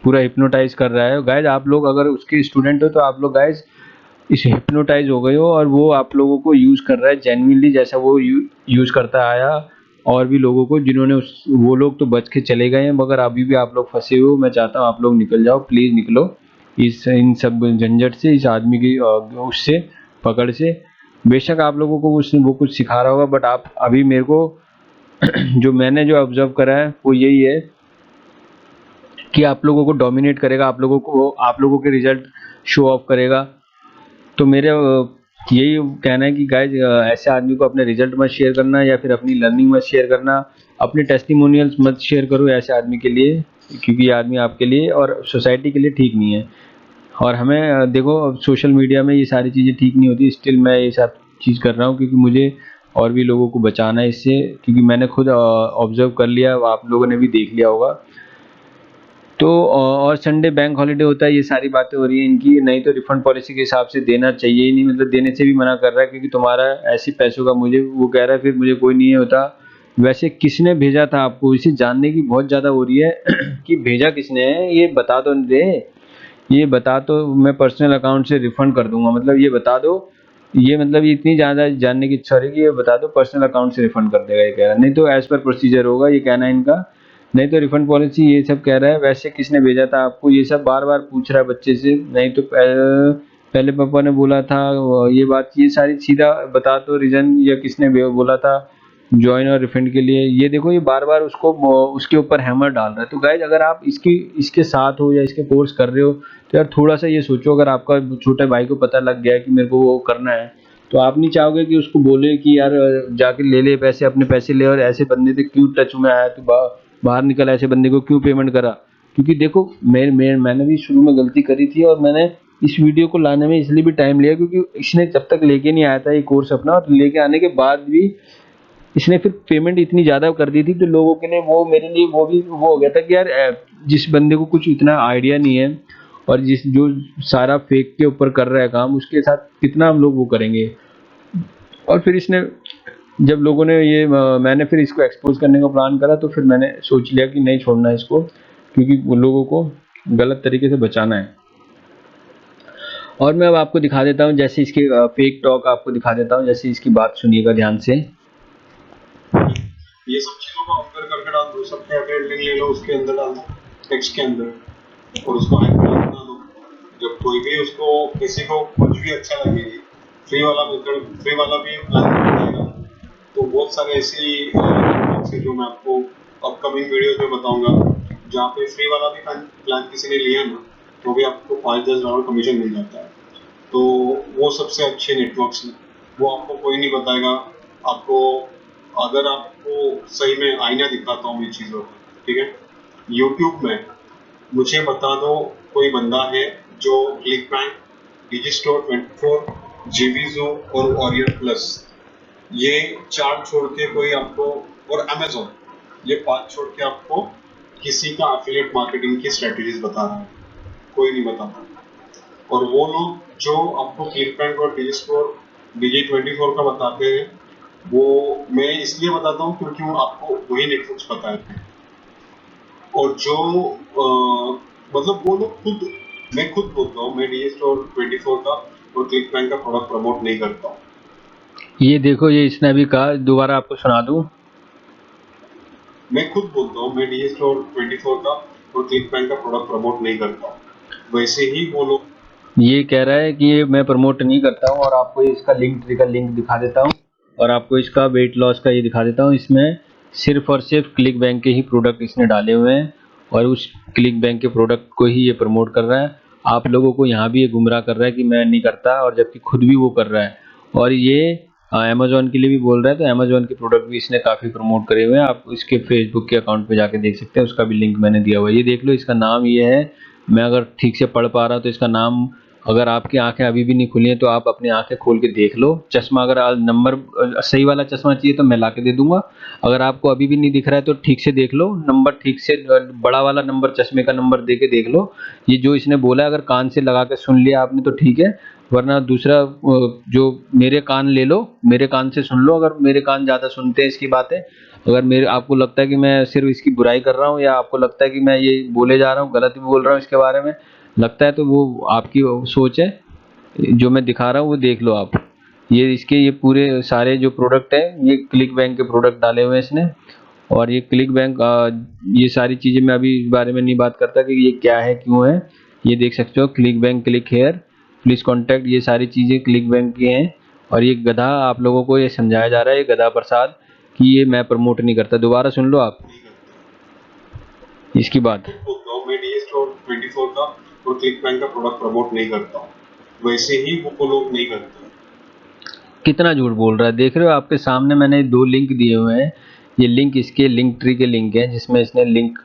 पूरा हिप्नोटाइज़ कर रहा है। गाइज़ आप लोग अगर उसके स्टूडेंट हो तो आप लोग गाइज़ इस हिप्नोटाइज़ हो गए हो, और वो आप लोगों को यूज़ कर रहा है जेन्युइनली, जैसा वो यूज़ करता आया। और भी लोगों को जिन्होंने वो लोग तो बच के चले गए हैं, मगर अभी भी आप लोग फंसे हो। मैं चाहता हूँ आप लोग निकल जाओ, प्लीज़ निकलो इस इन सब झंझट से, इस आदमी की उससे पकड़ से। बेशक आप लोगों को वो कुछ सिखा रहा होगा, बट आप अभी मेरे को मैंने जो ऑब्जर्व करा है वो यही है कि आप लोगों को डोमिनेट करेगा, आप लोगों के रिजल्ट शो ऑफ करेगा। तो मेरे यही कहना है कि गाइज ऐसे आदमी को अपने रिजल्ट मत शेयर करना, या फिर अपनी लर्निंग मत शेयर करना, अपने टेस्टिमोनियल्स मत शेयर करो ऐसे आदमी के लिए, क्योंकि ये आदमी आपके लिए और सोसाइटी के लिए ठीक नहीं है। और हमें देखो अब सोशल मीडिया में ये सारी चीज़ें ठीक नहीं होती, स्टिल मैं ये सब चीज़ कर रहा हूँ क्योंकि मुझे और भी लोगों को बचाना है इससे, क्योंकि मैंने खुद ऑब्जर्व कर लिया, आप लोगों ने भी देख लिया होगा। तो और संडे बैंक हॉलिडे होता है, ये सारी बातें हो रही हैं इनकी। नहीं तो रिफंड पॉलिसी के हिसाब से देना चाहिए ही नहीं, मतलब देने से भी मना कर रहा है क्योंकि तुम्हारा ऐसे पैसों का मुझे, वो कह रहा है फिर मुझे कोई नहीं होता। वैसे किसने भेजा था आपको, इसे जानने की बहुत ज़्यादा हो रही है कि भेजा किसने है, ये बता दो दे। ये बता तो मैं पर्सनल अकाउंट से रिफंड कर दूंगा, मतलब ये बता दो। ये मतलब ये इतनी ज़्यादा जानने की इच्छा हो रही है कि ये बता दो पर्सनल अकाउंट से रिफंड कर देगा, ये कह रहा है। नहीं तो एज पर प्रोसीजर होगा, ये कहना है इनका। नहीं तो रिफंड पॉलिसी ये सब कह रहा है। वैसे किसने भेजा था आपको, ये सब बार बार पूछ रहा है बच्चे से। नहीं तो पहले पापा ने बोला था ये बात, ये सारी सीधा बता दो रीजन, या किसने बोला था ज्वाइन और रिफंड के लिए। ये देखो ये बार बार उसको उसके ऊपर हैमर डाल रहा है। तो गाइज अगर आप इसके साथ हो या इसके कोर्स कर रहे हो तो यार थोड़ा सा ये सोचो, अगर आपका छोटे भाई को पता लग गया है कि मेरे को वो करना है, तो आप नहीं चाहोगे कि उसको बोले कि यार जाके ले ले पैसे, अपने पैसे ले, और ऐसे बंदे से क्यों टच में आया तो बाहर निकल, ऐसे बंदे को क्यों पेमेंट करा। क्योंकि देखो मैंने भी शुरू में गलती करी थी, और मैंने इस वीडियो को लाने में इसलिए भी टाइम लिया क्योंकि इसने जब तक लेके नहीं आया था ये कोर्स अपना, और लेके आने के बाद भी इसने फिर पेमेंट इतनी ज़्यादा कर दी थी, तो लोगों के लिए वो मेरे लिए वो भी वो हो गया था कि यार जिस बंदे को कुछ इतना आइडिया नहीं है, और जो सारा फेक के ऊपर कर रहा है काम, उसके साथ कितना हम लोग वो करेंगे। और फिर इसने जब लोगों ने मैंने फिर इसको एक्सपोज करने का प्लान करा, तो फिर मैंने सोच लिया कि नहीं छोड़ना इसको, क्योंकि वो लोगों को गलत तरीके से बचाना है। और मैं अब आपको दिखा देता हूँ, जैसे इसके फेक टॉक आपको दिखा देता हूँ, जैसे इसकी बात सुनिएगा ध्यान से। ये सब चीजों को अंदर करके डाल दो, सब प्राइवेट लिंक ले लो, उसके अंदर डाल दो टेक्स्ट के अंदर, और उसको हाइपरलिंक बना दो। जब कोई भी उसको किसी को कुछ भी अच्छा लगेगी, फ्री वाला मेथड, फ्री वाला भी प्लान बताएगा। तो बहुत सारे ऐसी नेटवर्क्स है जो मैं आपको अपकमिंग वीडियोस में बताऊंगा, जहाँ पे फ्री वाला भी प्लान किसी ने लिया ना, तो भी आपको $5-10 कमीशन मिल जाता है। तो वो सबसे अच्छे नेटवर्क्स हैं, वो आपको कोई नहीं बताएगा। आपको, अगर आपको सही में आईना दिखाता हूँ मैं चीज़ों का, ठीक है। यूट्यूब में मुझे बता दो कोई बंदा है जो क्लिक बैंक, डिजिस्टोर 24, जीवीजो और ऑरियन प्लस, ये 4 छोड़ के कोई आपको, और अमेजोन, ये 5 छोड़ के आपको किसी का एफिलिएट मार्केटिंग की स्ट्रेटेजीज बता रहा है, कोई नहीं बताता। और वो लोग जो आपको क्लिक बैंक और डिजिस्टोर Digi24 का बताते हैं, वो मैं इसलिए बताता हूँ क्योंकि वो आपको वही नेटवर्क्स पता है। और जो मतलब वो लोग खुद, मैं खुद बोलता हूँ, मैं Digi24 का और क्लिक बैंक का प्रोडक्ट प्रमोट नहीं करता हूँ। ये देखो ये इसने अभी कहा, दोबारा आपको सुना दूं। मैं खुद बोलता हूँ, मैं Digi24 का और क्लिक बैंक का प्रोडक्ट प्रमोट नहीं करता हूँ। वैसे ही वो लोग, ये कह रहा है कि ये मैं प्रमोट नहीं करता हूँ, और आपको इसका लिंक दिखा देता हूँ, और आपको इसका वेट लॉस का ये दिखा देता हूँ। इसमें सिर्फ और सिर्फ क्लिक बैंक के ही प्रोडक्ट इसने डाले हुए हैं, और उस क्लिक बैंक के प्रोडक्ट को ही ये प्रमोट कर रहा है। आप लोगों को यहाँ भी ये गुमराह कर रहा है कि मैं नहीं करता, और जबकि खुद भी वो कर रहा है। और ये अमेजोन के लिए भी बोल रहा है, तो अमेजोन के प्रोडक्ट भी इसने काफ़ी प्रमोट करे हुए हैं। आप इसके फेसबुक के अकाउंट पे जाके देख सकते हैं, उसका भी लिंक मैंने दिया हुआ है। ये देख लो, इसका नाम ये है, मैं अगर ठीक से पढ़ पा रहा हूँ तो इसका नाम, अगर आपकी आंखें अभी भी नहीं खुली हैं तो आप अपनी आंखें खोल के देख लो। चश्मा अगर नंबर सही वाला चश्मा चाहिए तो मैं ला के दे दूंगा। अगर आपको अभी भी नहीं दिख रहा है तो ठीक से देख लो, नंबर ठीक से बड़ा वाला नंबर, चश्मे का नंबर दे के देख लो। ये जो इसने बोला है, अगर कान से लगा के सुन लिया आपने तो ठीक है, वरना दूसरा जो मेरे कान ले लो, मेरे कान से सुन लो, अगर मेरे कान ज़्यादा सुनते हैं इसकी बातें, अगर मेरे आपको लगता है कि मैं सिर्फ़ इसकी बुराई कर रहा हूँ या आपको लगता है कि मैं ये बोले जा रहा हूँ, गलत भी बोल रहा हूँ इसके बारे में, लगता है तो वो आपकी सोच है। जो मैं दिखा रहा हूँ वो देख लो आप। ये पूरे सारे जो प्रोडक्ट हैं, ये क्लिक बैंक के प्रोडक्ट डाले हुए हैं इसने। और ये क्लिक बैंक ये सारी चीज़ें मैं अभी इस बारे में नहीं बात करता कि ये क्या है, क्यों है। ये देख सकते हो, click bank, click here, please contact, ये सारी चीज़ें क्लिक बैंक की हैं। और ये गधा, आप लोगों को ये समझाया जा रहा है, ये गधा प्रसाद, कि ये मैं प्रमोट नहीं करता। दोबारा सुन लो आप नहीं करता। इसकी बात। तो मैं डी स्टोर 24 का और क्लिक बैंक का प्रोडक्ट प्रमोट नहीं करता हूँ, वैसे ही वो लोग नहीं करते। कितना झूठ बोल रहा है, देख रहे हो आपके सामने मैंने 2 लिंक दिए हुए हैं। ये लिंक इसके लिंक ट्री के लिंक हैं, जिसमें इसने लिंक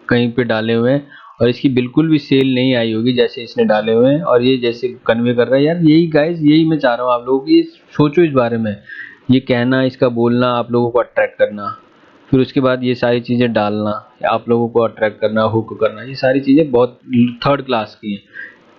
कहीं पे डाले हुए हैं, और इसकी बिल्कुल भी सेल नहीं आई होगी जैसे इसने डाले हुए हैं, और ये जैसे कन्वे कर रहा है। यार यही गाइस, यही मैं चाह रहा हूँ आप लोगों की, ये सोचो इस बारे में। ये कहना, इसका बोलना, आप लोगों को अट्रैक्ट करना, फिर उसके बाद ये सारी चीज़ें डालना, आप लोगों को अट्रैक्ट करना, हुक करना, ये सारी चीज़ें बहुत थर्ड क्लास की हैं।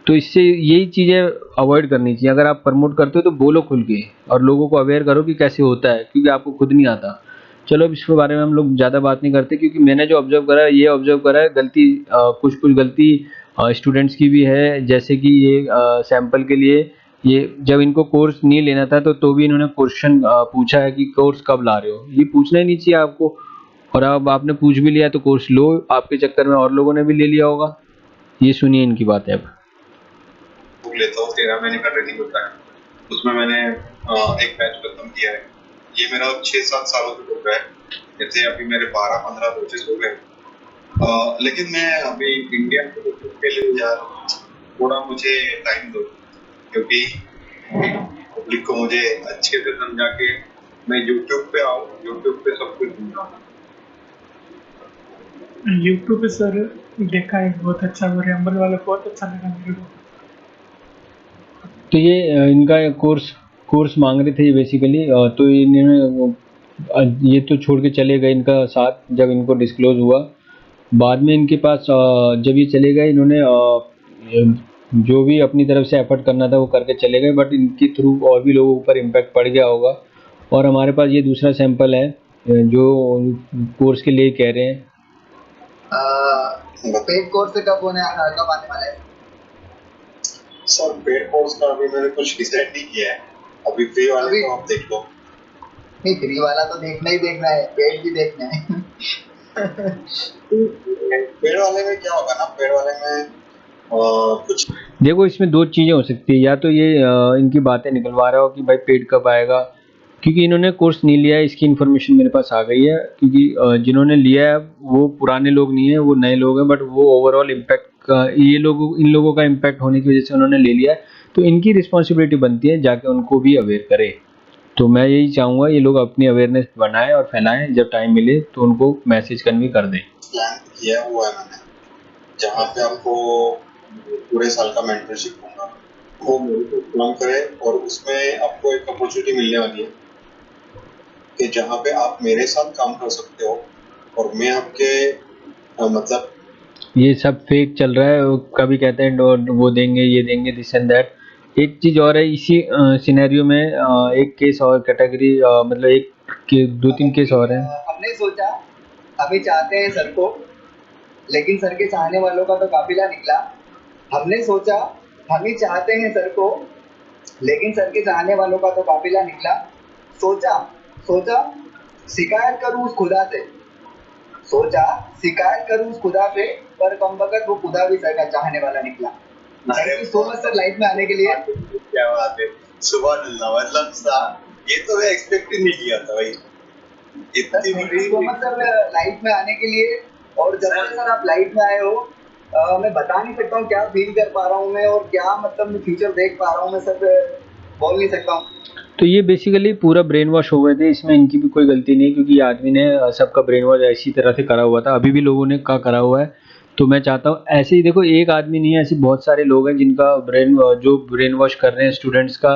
तो इससे यही चीज़ें अवॉइड करनी चाहिए। अगर आप प्रमोट करते हो तो बोलो खुल के, और लोगों को अवेयर करो कि कैसे होता है, क्योंकि आपको खुद नहीं आता। चलो अब इसके बारे में हम लोग ज़्यादा बात नहीं करते, क्योंकि मैंने जो ऑब्जर्व करा है, ये ऑब्जर्व करा है, गलती कुछ कुछ गलती स्टूडेंट्स की भी है। जैसे कि ये सैंपल के लिए, ये जब इनको कोर्स नहीं लेना था तो भी इन्होंने क्वेश्चन पूछा है कि कोर्स कब ला रहे हो। ये पूछना ही नहीं चाहिए आपको, और अब आपने पूछ भी लिया तो कोर्स लो, आपके चक्कर में और लोगों ने भी ले लिया होगा। ये सुनिए इनकी बातें अब। बुक लेता हूँ, 13 महीने का ट्रेनिंग होता है, उसमें मैंने एक बैच खत्म किया है। ये मेरा 6-7 सालों से बुक है। जैसे अभी मेरे 12-15 बैचेस हो गए। लेकिन मैं अभी इंडियन कोचिंग के लिए जा रहा हूँ, थोड़ा मुझे टाइम दो, क्योंकि पब्लिक को मुझे अच्छे से समझा के मैं यूट्यूब पे आऊँ, यूट्यूब पे सब कुछ समझाऊँ। यूट्यूब पे सर देखा है, बहुत अच्छा, वो रैम्बल वाला बहुत अच्छा लगा मेरे को। तो ये इनका कोर्स कोर्स मांग रहे थे बेसिकली, तो इन्होंने ये तो छोड़ के चले गए इनका साथ, जब इनको डिस्क्लोज हुआ। बाद में इनके पास जब ये चले गए, इन्होंने जो भी अपनी तरफ से एफर्ट करना था वो करके चले गए, बट इनके थ्रू और भी लोगों पर इम्पैक्ट पड़ गया होगा। और हमारे पास ये दूसरा सैंपल है जो कोर्स के लिए कह रहे हैं। पेड कोर्स कब कब आने वाला है? सर पेड कोर्स का अभी मैंने कुछ डिसाइड नहीं किया है, अभी फ्री वाले अभी को आप देख लो। नहीं, फ्री वाला तो देखना ही देखना है, पेड भी देखना है। पेड़ वाले में क्या होगा ना, पेड़ वाले में कुछ देखो, इसमें 2 चीज़ें हो सकती है, या तो ये इनकी बातें निकलवा रहा हो कि भाई पेड कब आएगा, क्योंकि इन्होंने कोर्स नहीं लिया है, इसकी इन्फॉर्मेशन मेरे पास आ गई है। क्योंकि जिन्होंने लिया है वो पुराने लोग नहीं है, वो नए लोग हैं, बट वो ओवरऑल इम्पैक्ट का, इन लोगों का इम्पैक्ट होने की वजह से उन्होंने ले लिया है, तो इनकी रिस्पॉन्सिबिलिटी बनती है जाके उनको भी अवेयर करे। तो मैं यही चाहूँगा ये लोग अपनी अवेयरनेस बनाएं और फैलाएं, जब टाइम मिले तो उनको मैसेज कन्वे कर दें। प्लान किया हुआ है मैंने, जहाँ पे आपको पूरे साल का मेंटरशिप दूंगा, वो मेरे को काम करे, और उसमें आपको एक अपॉर्चुनिटी मिलने वाली है कि जहाँ पे आप मेरे साथ काम कर सकते हो, और मैं आपके मतलब ये सब फेक चल रहा है, वो कभी कहते हैं वो देंगे, ये देंगे, दिस एंड दैट। एक चीज़ और है इसी सिनेरियो में, एक केस और कैटेगरी, मतलब एक के 2-3 केस और हैं। हमने सोचा हम ही चाहते हैं सर को, लेकिन सर के चाहने वालों का तो काफिला निकला। हमने सोचा हम ही चाहते हैं सर को, लेकिन सर के चाहने वालों का तो काफिला निकला। सोचा सोचा शिकायत करूं उस खुदा से, सोचा शिकायत करूं उस खुदा से, पर कमबख्त वो खुदा भी सर का चाहने वाला निकला। Thank you so much sir life में आने के लिए। क्या बात है, सुबह अल्लाह, मतलब ये तो मैं एक्सपेक्ट ही नहीं किया था भाई, इतनी thank you so much sir life में आने के लिए। और जब से सर आप लाइफ में आए हो, मैं बता नहीं सकता हूँ क्या फील कर पा रहा हूँ मैं, और क्या मतलब मैं फ्यूचर देख पा रहा हूँ मैं सर, बोल नहीं सकता हूँ। तो ये बेसिकली पूरा ब्रेन वॉश हो गए थे, इसमें इनकी भी कोई गलती नहीं है, क्योंकि ये आदमी ने सबका ब्रेन वॉश ऐसी तरह से करा हुआ था, अभी भी लोगों ने का करा हुआ है। तो मैं चाहता हूँ ऐसे ही, देखो एक आदमी नहीं है, ऐसे बहुत सारे लोग हैं जिनका जो ब्रेन वॉश कर रहे हैं स्टूडेंट्स का,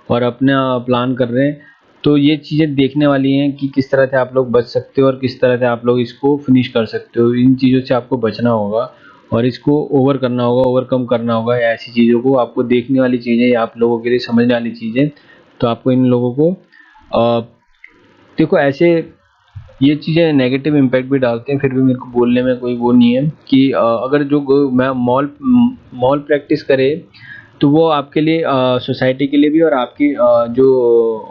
और अपना प्लान कर रहे हैं। तो ये चीज़ें देखने वाली हैं कि किस तरह से आप लोग बच सकते हो और किस तरह से आप लोग इसको फिनिश कर सकते हो। इन चीज़ों से आपको बचना होगा, और इसको ओवरकम करना होगा। ऐसी चीज़ों को आपको देखने वाली चीज़ें, आप लोगों के लिए समझने वाली चीज़ें, तो आपको इन लोगों को देखो ऐसे ये चीज़ें नेगेटिव इम्पैक्ट भी डालते हैं, फिर भी मेरे को बोलने में कोई वो नहीं है कि अगर जो मैं मॉल प्रैक्टिस करे तो वो आपके लिए सोसाइटी के लिए भी और आपकी जो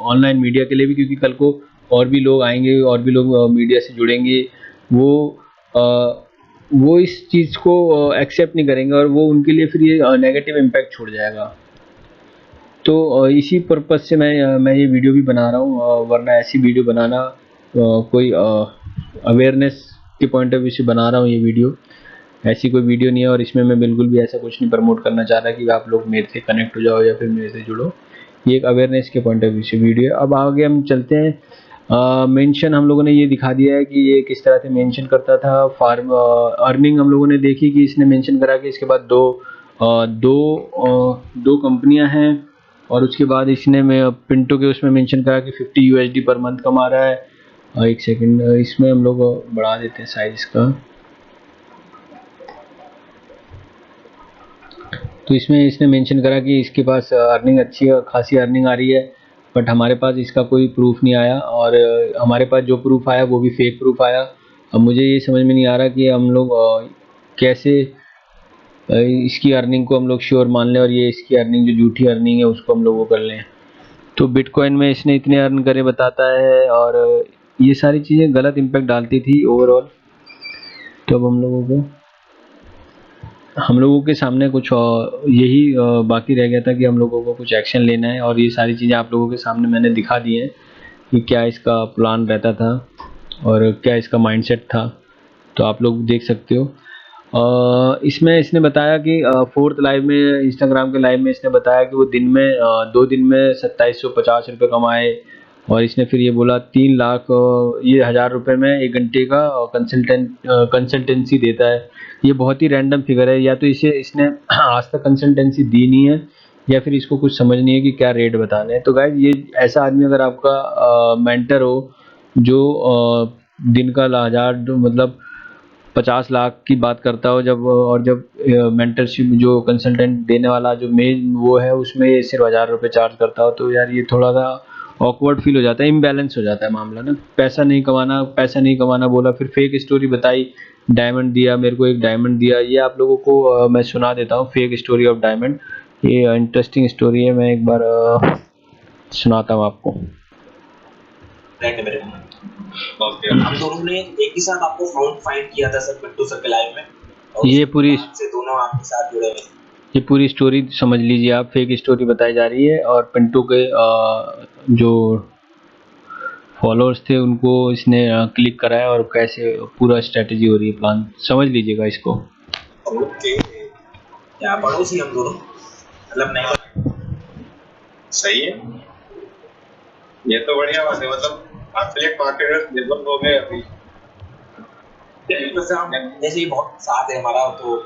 ऑनलाइन मीडिया के लिए भी, क्योंकि कल को और भी लोग आएंगे और भी लोग मीडिया से जुड़ेंगे, वो अ, वो इस चीज़ को एक्सेप्ट नहीं करेंगे और वो उनके लिए फिर ये नेगेटिव इम्पैक्ट छोड़ जाएगा। तो इसी पर्पज़ से मैं ये वीडियो भी बना रहा हूँ, वरना ऐसी वीडियो बनाना कोई अवेयरनेस के पॉइंट ऑफ व्यू से बना रहा हूँ ये वीडियो। ऐसी कोई वीडियो नहीं है और इसमें मैं बिल्कुल भी ऐसा कुछ नहीं प्रमोट करना चाह रहा कि आप लोग मेरे से कनेक्ट हो जाओ या फिर मेरे से जुड़ो। ये एक अवेयरनेस के पॉइंट ऑफ व्यू से वीडियो है। अब आगे हम चलते हैं। मेंशन हम लोगों ने ये दिखा दिया है कि ये किस तरह से मेंशन करता था। फार्म अर्निंग हम लोगों ने देखी कि इसने मेंशन करा कि इसके बाद दो कंपनियां हैं और उसके बाद इसने में पिंटो के उसमें मेंशन करा कि 50 यूएसडी पर मंथ कमा रहा है। एक सेकंड, इसमें हम लोग बढ़ा देते हैं साइज का। तो इसमें इसने मेंशन करा कि इसके पास अर्निंग अच्छी खासी अर्निंग आ रही है, बट हमारे पास इसका कोई प्रूफ नहीं आया और हमारे पास जो प्रूफ आया वो भी फेक प्रूफ आया। अब मुझे ये समझ में नहीं आ रहा कि हम लोग कैसे इसकी अर्निंग को हम लोग श्योर मान लें और ये इसकी अर्निंग जो झूठी अर्निंग है उसको हम लोग वो कर लें। तो बिटकॉइन में इसने इतने अर्न करे बताता है और ये सारी चीज़ें गलत इम्पैक्ट डालती थी ओवरऑल। तो अब हम लोगों के सामने कुछ यही बाकी रह गया था कि हम लोगों को कुछ एक्शन लेना है और ये सारी चीज़ें आप लोगों के सामने मैंने दिखा दी हैं कि क्या इसका प्लान रहता था और क्या इसका माइंडसेट था। तो आप लोग देख सकते हो। इसमें इसने बताया कि फोर्थ लाइव में, इंस्टाग्राम के लाइव में इसने बताया कि वो दिन में 2 दिन में 2750 रुपये कमाए और इसने फिर ये बोला 3 लाख ये 1000 रुपये में 1 घंटे का कंसल्टेंसी देता है। ये बहुत ही रैंडम फिगर है, या तो इसे इसने आज तक कंसल्टेंसी दी नहीं है या फिर इसको कुछ समझ नहीं है कि क्या रेट बताने हैं। तो गाइज ये ऐसा आदमी अगर आपका मेंटर हो जो दिन का 1000 मतलब 50 लाख की बात करता हो, जब मेंटरशिप जो कंसल्टेंट देने वाला जो मेन वो है उसमें ये सिर्फ 1000 रुपये चार्ज करता हो, तो यार ये थोड़ा सा ऑकवर्ड फील हो जाता है, इम्बैलेंस हो जाता है मामला ना। पैसा नहीं कमाना बोला, फिर फेक स्टोरी बताई, डायमंड दिया मेरे को, एक डायमंड दिया। ये आप लोगों को मैं सुना देता हूँ फेक स्टोरी ऑफ डायमंड। ये इंटरेस्टिंग स्टोरी है, मैं एक बार सुनाता हूँ आपको। हम दोनों ने एक ही साथ आपको फाइंड किया था सर, पिंटू सर के लाइव में, और ये पूरी से दोनों आपके साथ जुड़े हुए। ये पूरी स्टोरी समझ लीजिए आप, फेक स्टोरी बताई जा रही है और पिंटू के जो फॉलोअर्स थे उनको इसने क्लिक कराया और कैसे पूरा स्ट्रेटजी हो रही है, प्लान समझ लीजिएगा इसको। ओके, क्या पड़ोसी हम दोनों, मतलब नहीं सही है, ये तो बढ़िया बात है। मतलब एफिलिएट मार्केटर्स डेवलप हो गए अभी। जैसे ही बहुत साथ है हमारा, तो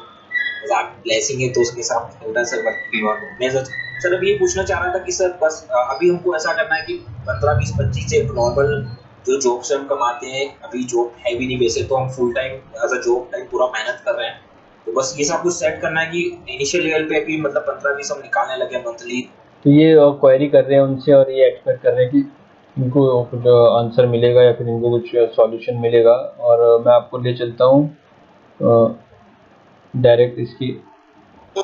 मजाक ब्लेसिंग है तो उसके साथ छोटा सा बर्तन और मैं सर अभी ये पूछना चाह रहा था कि सर बस अभी हमको ऐसा करना है कि 15 20 25 से नॉर्मल जो जॉब से हम कमाते हैं, अभी जॉब है भी नहीं वैसे, तो हम full time as a job time पूरा मेहनत कर रहे हैं, तो बस ये सब कुछ सेट करना है कि इनिशियल लेवल पे अभी मतलब 15 20 हम निकालने लगे मंथली। तो ये क्वेरी कर रहे हैं उनसे और ये एक्सपेक्ट कर रहे हैं कि इनको कुछ आंसर मिलेगा या फिर इनको कुछ सॉल्यूशन मिलेगा, और मैं आपको ले चलता हूँ डायरेक्ट इसकी। तो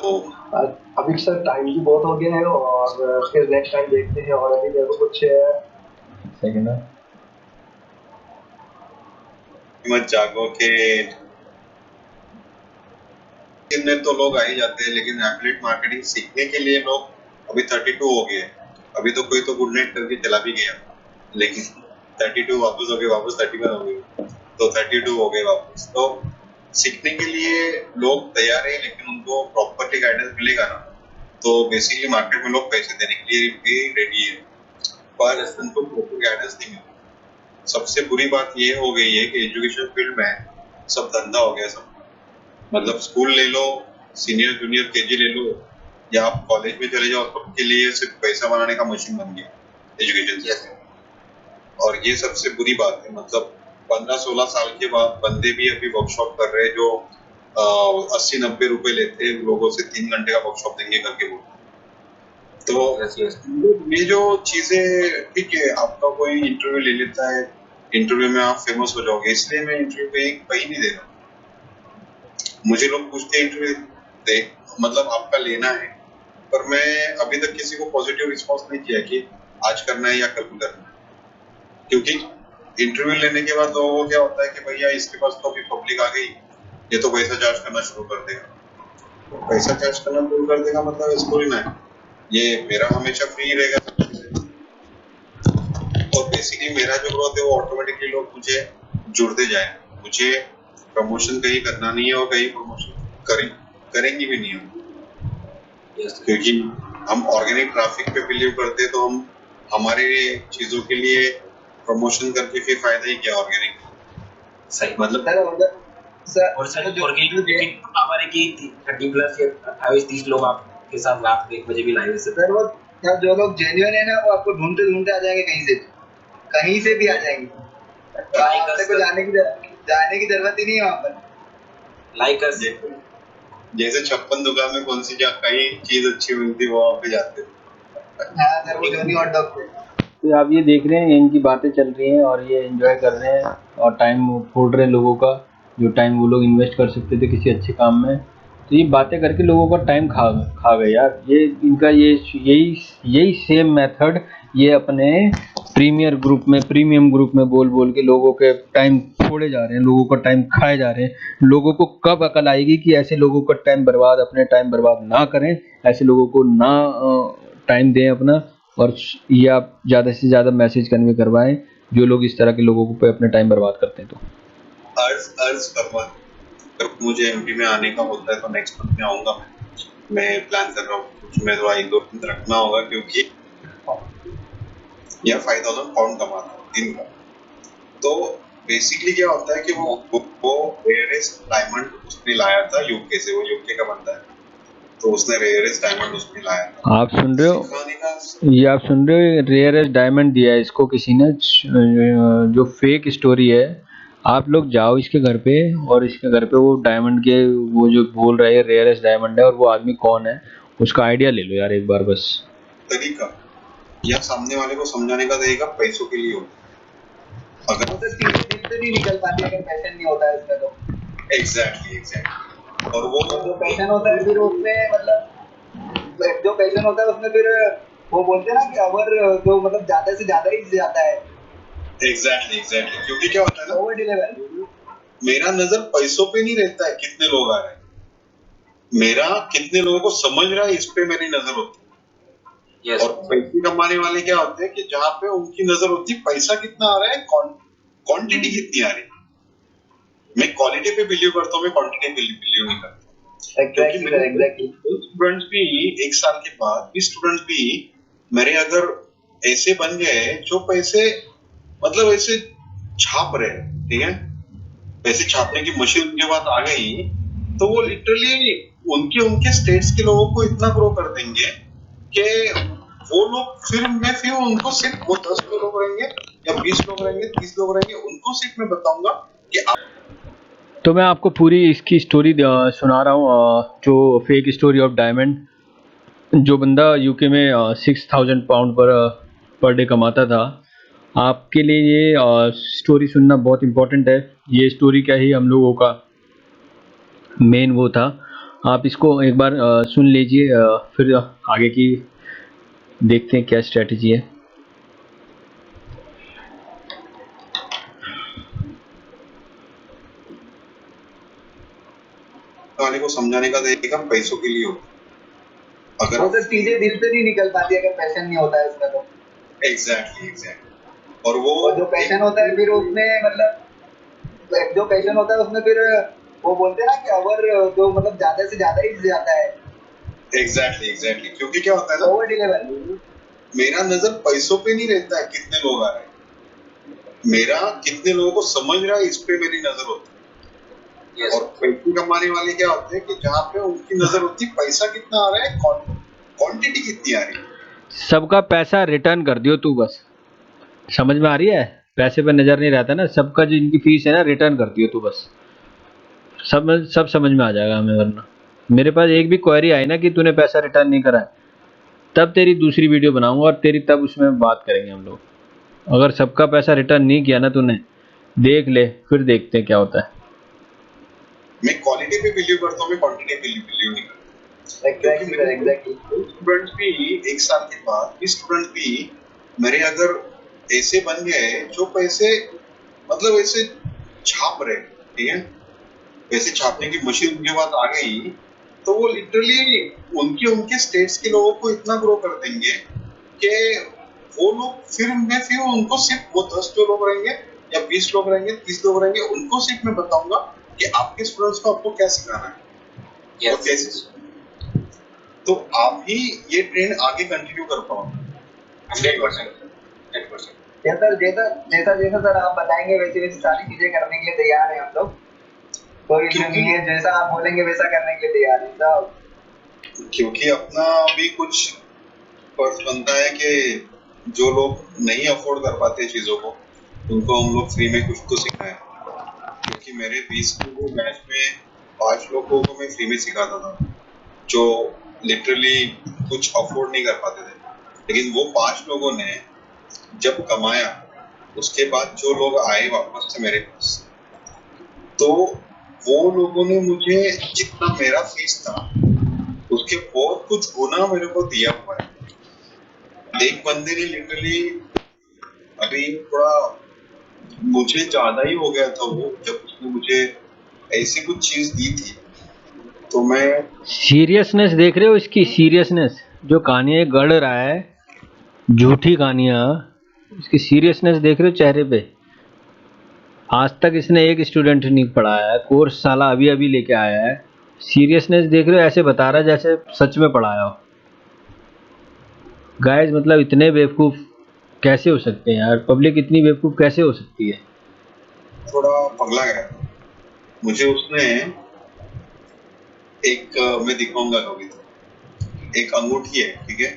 अभी सर टाइम भी बहुत हो गया है और फिर नेक्स्ट टाइम देखते हैं। और अभी मेरे को कुछ सेकंड मत जागो के इनमें तो लोग आ ही जाते हैं, लेकिन एफिलिएट मार्केटिंग सीखने के लिए लोग अभी 32 हो गए। अभी तो कोई तो गुड नाइट करके चला भी गया, लेकिन 32 वापस हो गए, वापस 31 हो गए, तो 32 हो गए वापस। तो सीखने के लिए लोग तैयार है, लेकिन उनको प्रॉपर्ली गाइडेंस मिलेगा ना, तो बेसिकली मार्केट में लोग पैसे देने के लिए भी रेडी है, पर उनको प्रॉपर गाइडेंस नहीं मिलता। सबसे बुरी बात ये हो गई है कि एजुकेशन फील्ड में सब धंधा हो गया। सब मतलब स्कूल ले लो, सीनियर जूनियर केजी ले लो, या आप कॉलेज में चले जाओ, सबके लिए सिर्फ पैसा बनाने का मशीन बन गया एजुकेशन सिस्टम। और ये सबसे बुरी बात है। मतलब 15-16 साल के बाद बंदे भी अभी वर्कशॉप कर रहे हैं जो ₹80-90 लेते हैं लोगों से 3 घंटे का वर्कशॉप देंगे करके बोल। तो यस यस ये जो चीजें ठीक है, आपका कोई इंटरव्यू ले लेता है, इंटरव्यू में आप फेमस हो जाओगे, इसलिए मैं इंटरव्यू कहीं नहीं दे रहा। मुझे लोग पूछते हैं इंटरव्यू दे, मतलब आपका लेना है, पर मैं अभी तक किसी को पॉजिटिव रिस्पॉन्स नहीं किया कि आज करना है या कल करना है, क्योंकि इंटरव्यू लेने के बाद लोगों को क्या होता है कि भैया इसके पास तो अभी पब्लिक आ गई, ये तो पैसा चार्ज करना शुरू कर देगा। पैसा चार्ज करना शुरू कर देगा मतलब इसको ही ना है, ये मेरा हमेशा फ्री रहेगा सब चीजें। और बेसिकली मेरा जो ग्रोथ है वो ऑटोमेटिकली लोग मुझे जुड़ते जाए। मुझे प्रमोशन कहीं करना नहीं है और कहीं प्रमोशन करेंगे भी नहीं हम, यस क्योंकि हम ऑर्गेनिक ट्रैफिक पे बिलीव करते हैं, तो हम हमारे चीजों के लिए प्रमोशन करके फिर फायदा ही क्या ऑर्गेनिक। सही मतलब सर उधर सर और सर जो ऑर्गेनिक जो भी पावर है कि 30 प्लस या 28-30 लोग आपके साथ रात को 1 बजे भी लाइव है सर। सर वो सर जो लोग जेन्युइन है ना वो आपको ढूंढते ढूंढते आ जाएंगे, कहीं से भी आ जाएंगे। तो आपको को जाने की जरूरत ही नहीं है वहाँ पर। लाइकर्स जैसे 56 दुकान में कौन सी कहीं चीज अच्छी मिलती है वहां पे जाते हैं। हाँ सर, वो जोनी हॉट डॉग पे। तो आप ये देख रहे हैं, इनकी बातें चल रही हैं और ये एंजॉय कर रहे हैं और टाइम फोड़ रहे हैं लोगों का, जो टाइम वो लोग इन्वेस्ट कर सकते थे किसी अच्छे काम में। तो ये बातें करके लोगों का टाइम खा गए यार। ये इनका यही सेम मेथड ये अपने प्रीमियम ग्रुप में बोल बोल के लोगों के टाइम फोड़े जा रहे हैं, लोगों का टाइम खाए जा रहे हैं। लोगों को कब अकल आएगी कि ऐसे लोगों का अपने टाइम बर्बाद ना करें, ऐसे लोगों को ना टाइम दें अपना, और ये आप ज़्यादा से ज़्यादा मैसेज कन्वे करवाएं जो लोग इस तरह के लोगों पे अपने टाइम बर्बाद करते हैं। तो अर्ज करवा, अगर मुझे एमपी में आने का होता है तो नेक्स्ट मंथ में आऊंगा। मैं प्लान कर रहा हूँ, कुछ मैं थोड़ा 1-2 दिन रखना होगा, क्योंकि या 5,000 पाउंड कमाता हूँ दिन का। तो बेसिकली क्या होता है कि वो रेयरेस्ट डायमंड उसने लाया था यूके से, वो यूके का बंदा है, तो उसने रेयरेस्ट डायमंड उसने लाया था। आप सुन रहे हो, सिखाने का ये आप सुन रहे हो, रेयरेस्ट डायमंड दिया है इसको किसी ने, जो फेक स्टोरी है। आप लोग जाओ इसके घर पे, और इसके घर पे वो डायमंड के वो जो बोल रहे हैं रेयरेस्ट डायमंड है, और वो आदमी कौन है उसका आइडिया ले लो यार एक बार बस। तरीका या सामने वाले को समझाने का तरीका पैसों के लिए होता है। अगर वो तो चीजें दिल से नहीं निकल पाती अगर पैशन नहीं होता है उसमें तो। एग्जैक्टली और वो जो पैशन होता है फिर उसमें मतलब जो पैशन होता है उसमें फिर वो बोलते हैं ना कि अवर जो मतलब ज्यादा से ज्यादा ही जाता है, एग्जैक्टली क्योंकि क्या होता है ना, ओवर डिलीवर। मेरा नजर पैसों पे नहीं रहता है कितने लोग आ रहे हैं, मेरा कितने लोगों को समझ रहा है इस पे मेरी नजर होती है। यस और पैसे कमाने वाले क्या होते हैं कि जहाँ पे उनकी नजर होती है पैसा कितना आ रहा है, क्वांटिटी कितनी आ रही है। मैं क्वालिटी पे बिलीव करता हूँ, मैं क्वांटिटी पे बिलीव नहीं करता। एग्जैक्टली स्टूडेंट्स भी 1 साल के बाद भी स्टूडेंट्स भी मेरे अगर ऐसे बन गए जो पैसे मतलब ऐसे छाप रहे हैं, ठीक है, पैसे छापने की मशीन उनके पास आ गई, तो वो लिटरली उनके स्टेट्स के लोगों को इतना ग्रो कर देंगे कि वो लोग फिर उनको सिर्फ वो 10 लोग रहेंगे या 20 लोग रहेंगे, 30 लोग रहेंगे, उनको सिर्फ मैं बताऊंगा कि तो मैं आपको पूरी इसकी स्टोरी सुना रहा हूँ, जो फेक स्टोरी ऑफ डायमंड। जो बंदा यूके में 6,000 पाउंड पर डे कमाता था, आपके लिए ये स्टोरी सुनना बहुत इम्पोर्टेंट है। ये स्टोरी क्या ही हम लोगों का मेन वो था। आप इसको एक बार सुन लीजिए, फिर आगे की देखते हैं क्या स्ट्रेटजी है। वाले को समझाने का तरीका पैसों के लिए होता है। अगर वो तो चीजें दिल से नहीं निकल पाती अगर पैशन नहीं होता है उसमें तो। एग्जैक्टली और वो जो पैशन होता है फिर उसमें मतलब जो पैशन होता है उसमें फिर वो बोलते हैं ना कि अवर जो मतलब ज्यादा से ज्यादा ही जाता है, एग्जैक्टली क्योंकि क्या होता है ना, ओवर डिलीवर। मेरा नजर पैसों पे नहीं रहता है कितने लोग आ रहे हैं, मेरा कितने लोगों को समझ रहा है इस पे मेरी नजर होती है। यस और पैसे कमाने वाले क्या होते हैं कि जहाँ पे उनकी नजर होती है पैसा कितना आ रहा है, क्वांटिटी कितनी आ रही है। सबका पैसा रिटर्न कर दियो तू बस। समझ में आ रही है? पैसे पे नज़र नहीं रहता ना, सबका जो इनकी फीस है ना रिटर्न कर दियो तू बस। सब समझ में आ जाएगा हमें, वरना मेरे पास एक भी क्वेरी आई ना कि तूने पैसा रिटर्न नहीं करा है, तब तेरी दूसरी वीडियो बनाऊंगा और तेरी तब उसमें बात करेंगे हम लोग। अगर सबका पैसा रिटर्न नहीं किया ना तूने, देख ले, फिर देखते हैं क्या होता है। मैं क्वालिटी पे बिलीव करता हूँ, मैं क्वांटिटी पे बिलीव नहीं करता। Exactly sir, exactly. स्टूडेंट भी 1 साल के बाद भी स्टूडेंट भी मेरे अगर ऐसे बन गए जो पैसे मतलब ऐसे छाप रहे, ठीक है, पैसे छापने की मशीन उनके पास आ गई, तो वो लिटरली उनके उनके स्टेट्स के लोगों को इतना ग्रो कर देंगे कि वो लोग फिर उनको सिर्फ वो 10 जो लोग रहेंगे या 20 लोग रहेंगे, 30 लोग रहेंगे, उनको सिर्फ मैं बताऊंगा कि आपके स्टूडेंट्स को आपको क्या सिखाना है और कैसे, तो आप ही ये ट्रेंड आगे कंटिन्यू कर पाओगे 100%। जैसा सर आप बताएंगे वैसे वैसे सारी चीजें करने के लिए तैयार हैं हम लोग। कोई इशू नहीं है, जैसा आप बोलेंगे वैसा करने के लिए तैयार है साहब। क्योंकि अपना भी कुछ फर्ज बनता है कि जो लोग नहीं अफोर्ड कर पाते चीजों को, उनको हम लोग फ्री में कुछ तो सिखाएं। क्योंकि मेरे 20 के बैच में 5 लोगों को मैं फ्री में सिखाता था जो लिटरली कुछ अफोर्ड नहीं कर पाते थे, लेकिन वो 5 लोगों ने जब कमाया उसके बाद जो लोग आए वापस से मेरे पास, तो वो लोगों ने मुझे जितना मेरा फीस था उसके बहुत कुछ गुना मेरे को दिया हुआ है। एक बंदे ने लिटरली अभी थोड़ा मुझे ज्यादा ही हो गया था वो, जब उसने मुझे ऐसी कुछ चीज दी थी तो मैं सीरियसनेस देख रहे हो इसकी, सीरियसनेस जो कहानियाँ गढ़ रहा है, झूठी कहानियाँ, इसकी सीरियसनेस देख रहे हो चेहरे पे। आज तक इसने एक स्टूडेंट नहीं पढ़ाया है, कोर्स साला अभी अभी लेके आया है, सीरियसनेस देख रहे हो, ऐसे बता रहा है जैसे सच में पढ़ाया हो। गाइस मतलब इतने बेवकूफ़ कैसे हो सकते हैं यार, पब्लिक इतनी बेवकूफ़ कैसे हो सकती है। थोड़ा पगला गया था। मुझे उसने एक मैं दिखाऊंगा कभी, तो एक अंगूठी है, ठीक है,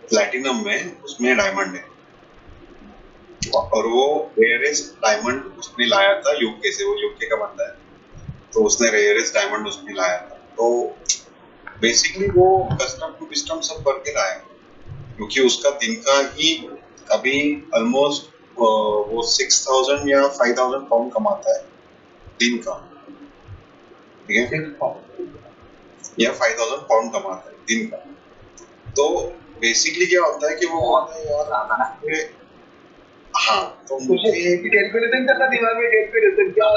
प्लैटिनम में, उसमें डायमंड है और वो रेयरेस्ट डायमंड उसने लाया था यूके से, वो यूके का बंदा है, तो उसने रेयरेस्ट डायमंड उसमें लाया था। तो बेसिकली वो कस्टम टू कस्टम सब करके लाया, क्योंकि उसका दिन का ही अभी ऑलमोस्ट वो 6000 या 5000 पाउंड कमाता है दिन का, ठीक है, या 5000 पाउंड कमाता है दिन का। तो बेसिकली क्या होता है कि वो बोलता है यार हाँ, तो मुझे कैलकुलेशन करना दिमाग में, कैलकुलेशन क्या।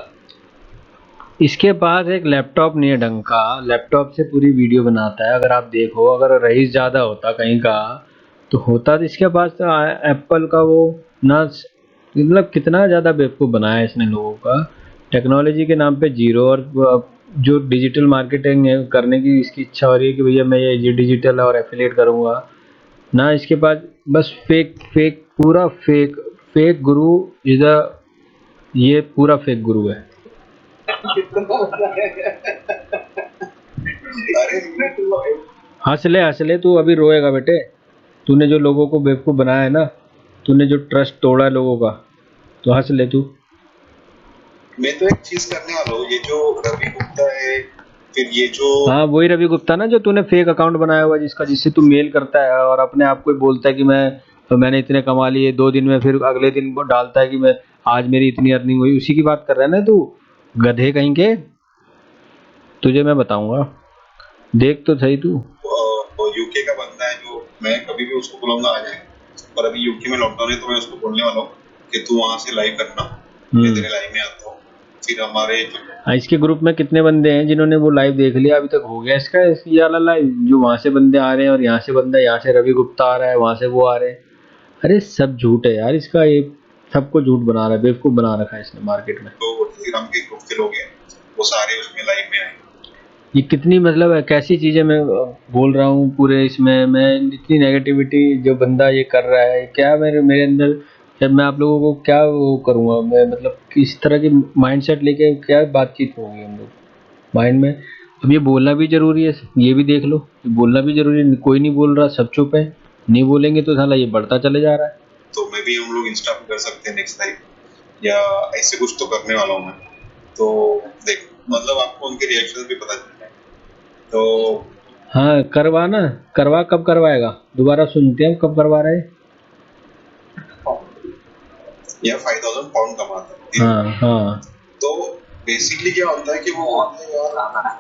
इसके पास एक लैपटॉप नहीं है ढंग का, लैपटॉप से पूरी वीडियो बनाता है। अगर आप देखो, अगर रईस ज़्यादा होता कहीं का तो होता, तो इसके पास तो एप्पल का वो ना, मतलब कितना ज़्यादा बेवकूफ़ बनाया है इसने लोगों का। टेक्नोलॉजी के नाम पे जीरो, और जो डिजिटल मार्केटिंग करने की इसकी इच्छा हो रही है कि भैया मैं ये डिजिटल और एफिलिएट करूँगा ना, इसके पास बस फेक फेक, पूरा fake fake Guru is a, ये पूरा फेक गुरु है। अरे हंस ले तू, अभी रोएगा बेटे। तूने जो लोगों को बेवकूफ़ बनाया है ना, तूने जो ट्रस्ट तोड़ा है लोगों का, तो हंस ले तू। मैं तो एक चीज करने वाला हूँ, ये जो रवि गुप्ता है, फिर ये जो हाँ वही रवि गुप्ता ना, जो तूने फेक अकाउंट बनाया हुआ जिसका, जिससे तू मेल करता है और अपने आप को ही बोलता है कि मैंने इतने कमा लिए 2 दिन में, फिर अगले दिन वो डालता है कि मैं आज मेरी इतनी अर्निंग हुई। उसी की बात कर रहा है ना तू, गधे कहीं के। तुझे मैं बताऊंगा, देख तो सही तू। यूके का बंदा है, जो मैं कभी भी उसको बुलाऊंगा आ जाए, पर अभी यूके में लॉकडाउन है तो मैं उसको बोलने वाला हूँ कि तू वहां से लाइव करना, मैं तेरे लाइव में आता हूँ। फिर हमारे इसके ग्रुप में कितने बंदे हैं जिन्होंने वो लाइव देख लिया अभी तक? हो गया इसका ये वाला लाइव, जो वहां से बंदे आ रहे हैं और यहाँ से बंदा, यहाँ से रवि गुप्ता आ रहा है, वहां से वो आ रहे हैं। अरे सब झूठ है यार इसका, ये सबको झूठ बना रहा है, बेवकूफ बना रखा है इसने मार्केट में। तो टेलीग्राम के ग्रुप के लोग हैं, वो सारे उसमें लाइव में आए। ये कितनी मतलब है, कैसी चीजें मैं बोल रहा हूँ पूरे इसमें, मैं इतनी नेगेटिविटी जो बंदा ये कर रहा है, क्या मेरे अंदर, जब मैं आप लोगों को क्या वो करूँगा मैं, मतलब किस तरह की माइंडसेट लेके क्या बातचीत होगी हम लोग माइंड में। अब ये बोलना भी जरूरी है, ये भी देख लो, ये बोलना भी जरूरी है। कोई नहीं बोल रहा, सब चुप है, नहीं बोलेंगे तो साला ये बढ़ता चले जा रहा है। तो मैं भी, हम लोग इंस्टा पे कर सकते हैं नेक्स्ट टाइम, या ऐसे कुछ तो करने वाला हूँ मैं। तो देख मतलब आपको उनके रिएक्शन भी पता चल जाए। तो हाँ करवा ना, करवा, कब करवाएगा दोबारा सुनते हैं कब करवा रहे हैं। यह 5000 पाउंड कमाता है दिन हाँ में। हाँ तो बेसिकली क्या होता है कि वो बोलता है यार